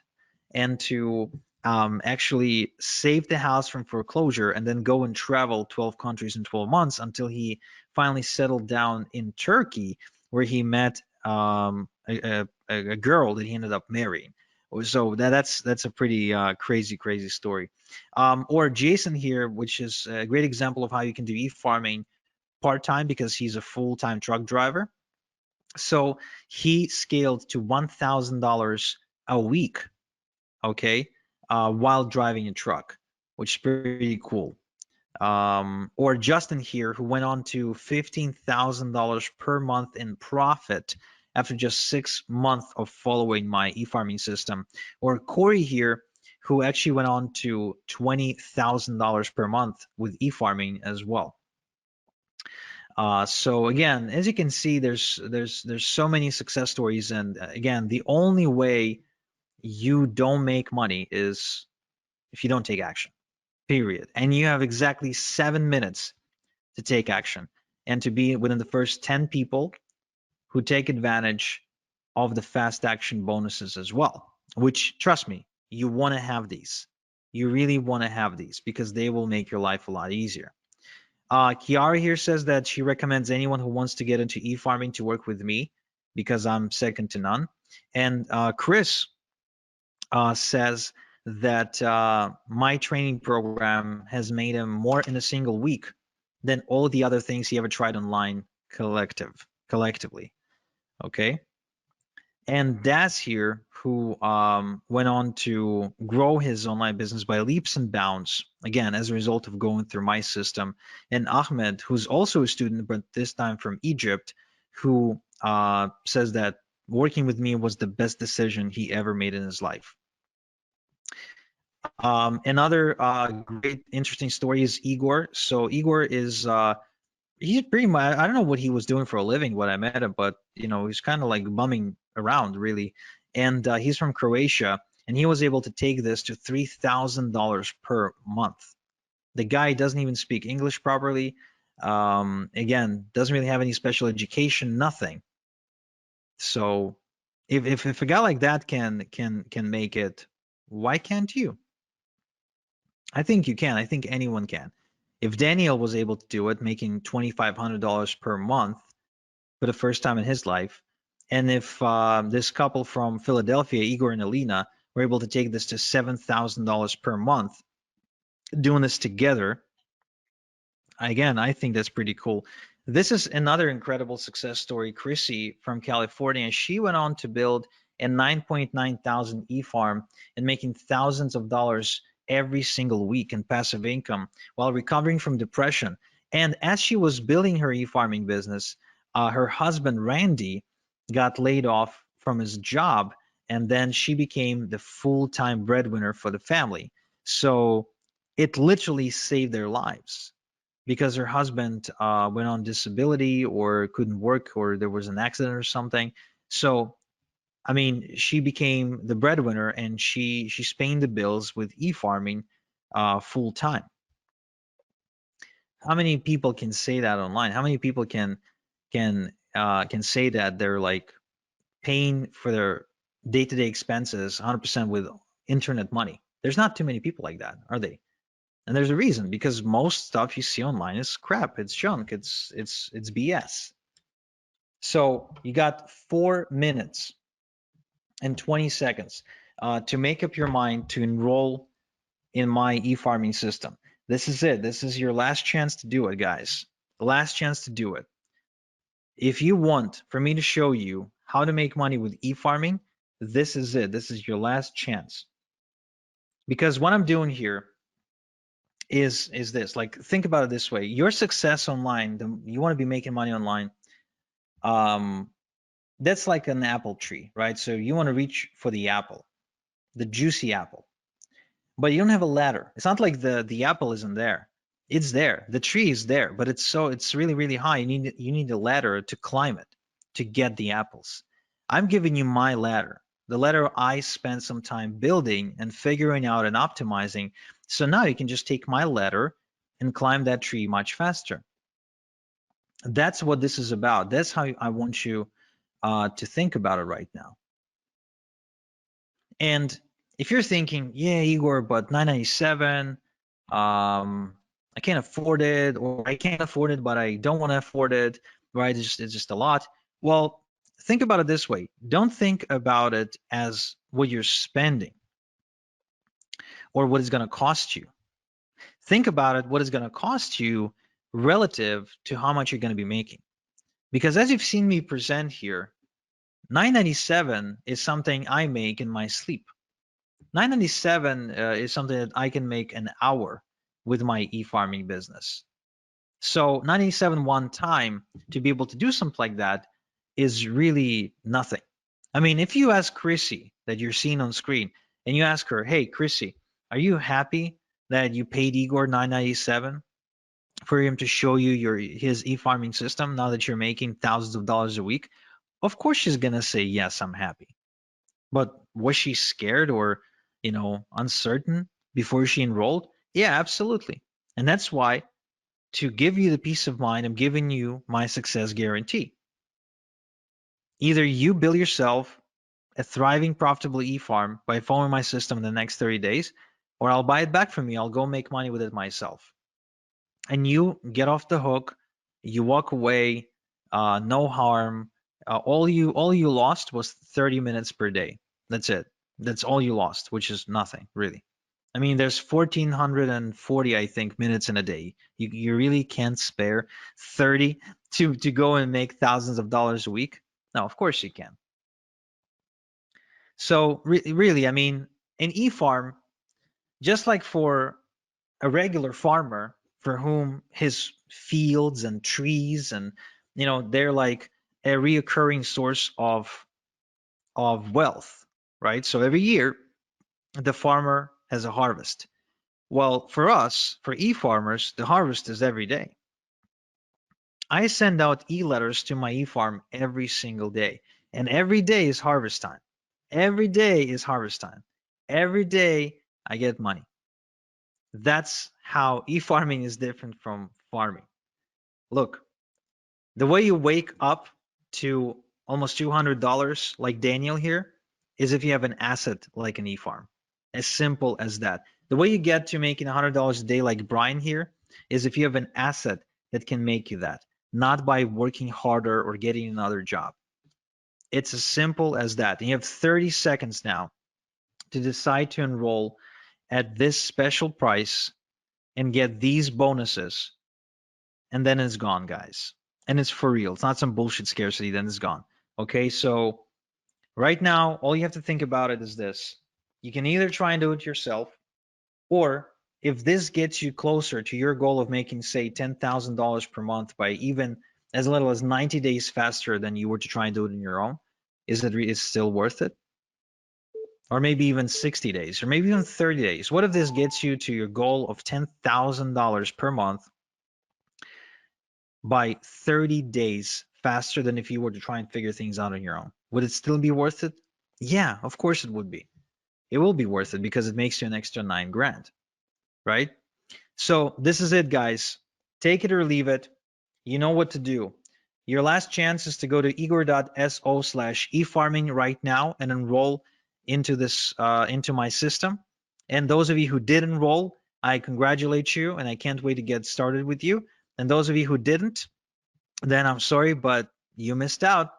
and to actually save the house from foreclosure, and then go and travel 12 countries in 12 months until he finally settled down in Turkey, where he met a girl that he ended up marrying. So that's a pretty crazy story. Or Jason here, which is a great example of how you can do e-farming part-time, because he's a full-time truck driver. So he scaled to $1,000 a week, okay, while driving a truck, which is pretty cool. Or Justin here, who went on to $15,000 per month in profit after just 6 months of following my e-farming system. Or Corey here, who actually went on to $20,000 per month with e-farming as well. So again, as you can see, there's so many success stories, and again, the only way you don't make money is if you don't take action. Period. And you have exactly 7 minutes to take action and to be within the first 10 people who take advantage of the fast action bonuses as well. Which, trust me, you want to have these. You really want to have these because they will make your life a lot easier. Kiara here says that she recommends anyone who wants to get into e-farming to work with me because I'm second to none. And Chris says that my training program has made him more in a single week than all the other things he ever tried online collectively. Okay. And Das here, who went on to grow his online business by leaps and bounds, again, as a result of going through my system. And Ahmed, who's also a student, but this time from Egypt, who says that working with me was the best decision he ever made in his life. Another great, interesting story is Igor. So Igor is he's pretty much, I don't know what he was doing for a living when I met him, but he's kind of like bumming around really. And he's from Croatia, and he was able to take this to $3,000 per month. The guy doesn't even speak English properly. Again, doesn't really have any special education, nothing. So if a guy like that can make it, why can't you? I think you can. I think anyone can. If Daniel was able to do it, making $2,500 per month for the first time in his life, and if this couple from Philadelphia, Igor and Alina, were able to take this to $7,000 per month, doing this together, again, I think that's pretty cool. This is another incredible success story. Chrissy from California, she went on to build a 9.9 thousand e-farm and making thousands of dollars every single week in passive income while recovering from depression. And as she was building her e-farming business, her husband Randy got laid off from his job, and then she became the full-time breadwinner for the family. So it literally saved their lives because her husband went on disability or couldn't work, or there was an accident or something. So I mean, she became the breadwinner, and she's paying the bills with e-farming full time. How many people can say that online? How many people can say that they're like paying for their day-to-day expenses 100% with internet money? There's not too many people like that, are they? And there's a reason, because most stuff you see online is crap, it's junk, it's BS. So you got 4 minutes and 20 seconds to make up your mind to enroll in my e-farming system. This is it. This is your last chance to do it, guys. The last chance to do it. If you want for me to show you how to make money with e-farming, this is it. This is your last chance. Because what I'm doing here is this. Like, think about it this way. Your success online, you want to be making money online. Um, that's like an apple tree, right? So you want to reach for the apple, the juicy apple. But you don't have a ladder. It's not like the apple isn't there. It's there. The tree is there, but it's really really high. You need a ladder to climb it to get the apples. I'm giving you my ladder. The ladder I spent some time building and figuring out and optimizing. So now you can just take my ladder and climb that tree much faster. That's what this is about. That's how I want you to think about it right now. And if you're thinking, yeah, Igor, but 997, I can't afford it, or I can't afford it, but I don't want to afford it, right? It's just a lot. Well, think about it this way. Don't think about it as what you're spending or what it's going to cost you. Think about it, what it's going to cost you relative to how much you're going to be making. Because as you've seen me present here, 997 is something I make in my sleep. 997 is something that I can make an hour with my e-farming business. So 997 one time to be able to do something like that is really nothing. I mean, if you ask Chrissy that you're seeing on screen and you ask her, hey, Chrissy, are you happy that you paid Igor 997 for him to show you his e-farming system now that you're making thousands of dollars a week? Of course she's going to say, yes, I'm happy. But was she scared or, uncertain before she enrolled? Yeah, absolutely. And that's why, to give you the peace of mind, I'm giving you my success guarantee. Either you build yourself a thriving, profitable e-farm by following my system in the next 30 days, or I'll buy it back from you. I'll go make money with it myself. And you get off the hook, you walk away, no harm. All you lost was 30 minutes per day. That's it. That's all you lost, which is nothing really. I mean, there's 1,440, I think, minutes in a day. You really can't spare 30 to go and make thousands of dollars a week. No, of course you can. So really, I mean, an e-farm, just like for a regular farmer for whom his fields and trees and they're like a reoccurring source of wealth, right? So every year the farmer has a harvest. Well, for us, for e-farmers, the harvest is every day. I send out e-letters to my e-farm every single day, and every day is harvest time. Every day is harvest time. Every day I get money. That's how e-farming is different from farming. Look, the way you wake up to almost $200 like Daniel here is if you have an asset like an e-farm. As simple as that. The way you get to making $100 a day like Brian here is if you have an asset that can make you that, not by working harder or getting another job. It's as simple as that. And you have 30 seconds now to decide to enroll at this special price and get these bonuses, and then it's gone, guys. And it's for real. It's not some bullshit scarcity, then it's gone. Okay, so right now, all you have to think about it is this. You can either try and do it yourself, or if this gets you closer to your goal of making, say, $10,000 per month by even as little as 90 days faster than you were to try and do it on your own, is still worth it? Or maybe even 60 days, or maybe even 30 days. What if this gets you to your goal of $10,000 per month by 30 days faster than if you were to try and figure things out on your own? Would it still be worth it? Yeah, of course it would be. It will be worth it because it makes you an extra 9 grand, right? So this is it, guys. Take it or leave it. You know what to do. Your last chance is to go to igor.so/efarming right now and enroll into this into my system. And those of you who did enroll, I congratulate you, and I can't wait to get started with you. And those of you who didn't, then I'm sorry, but you missed out.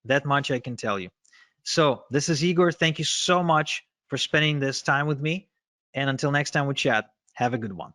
That much I can tell you. So this is Igor. Thank you so much for spending this time with me. And until next time we chat, have a good one.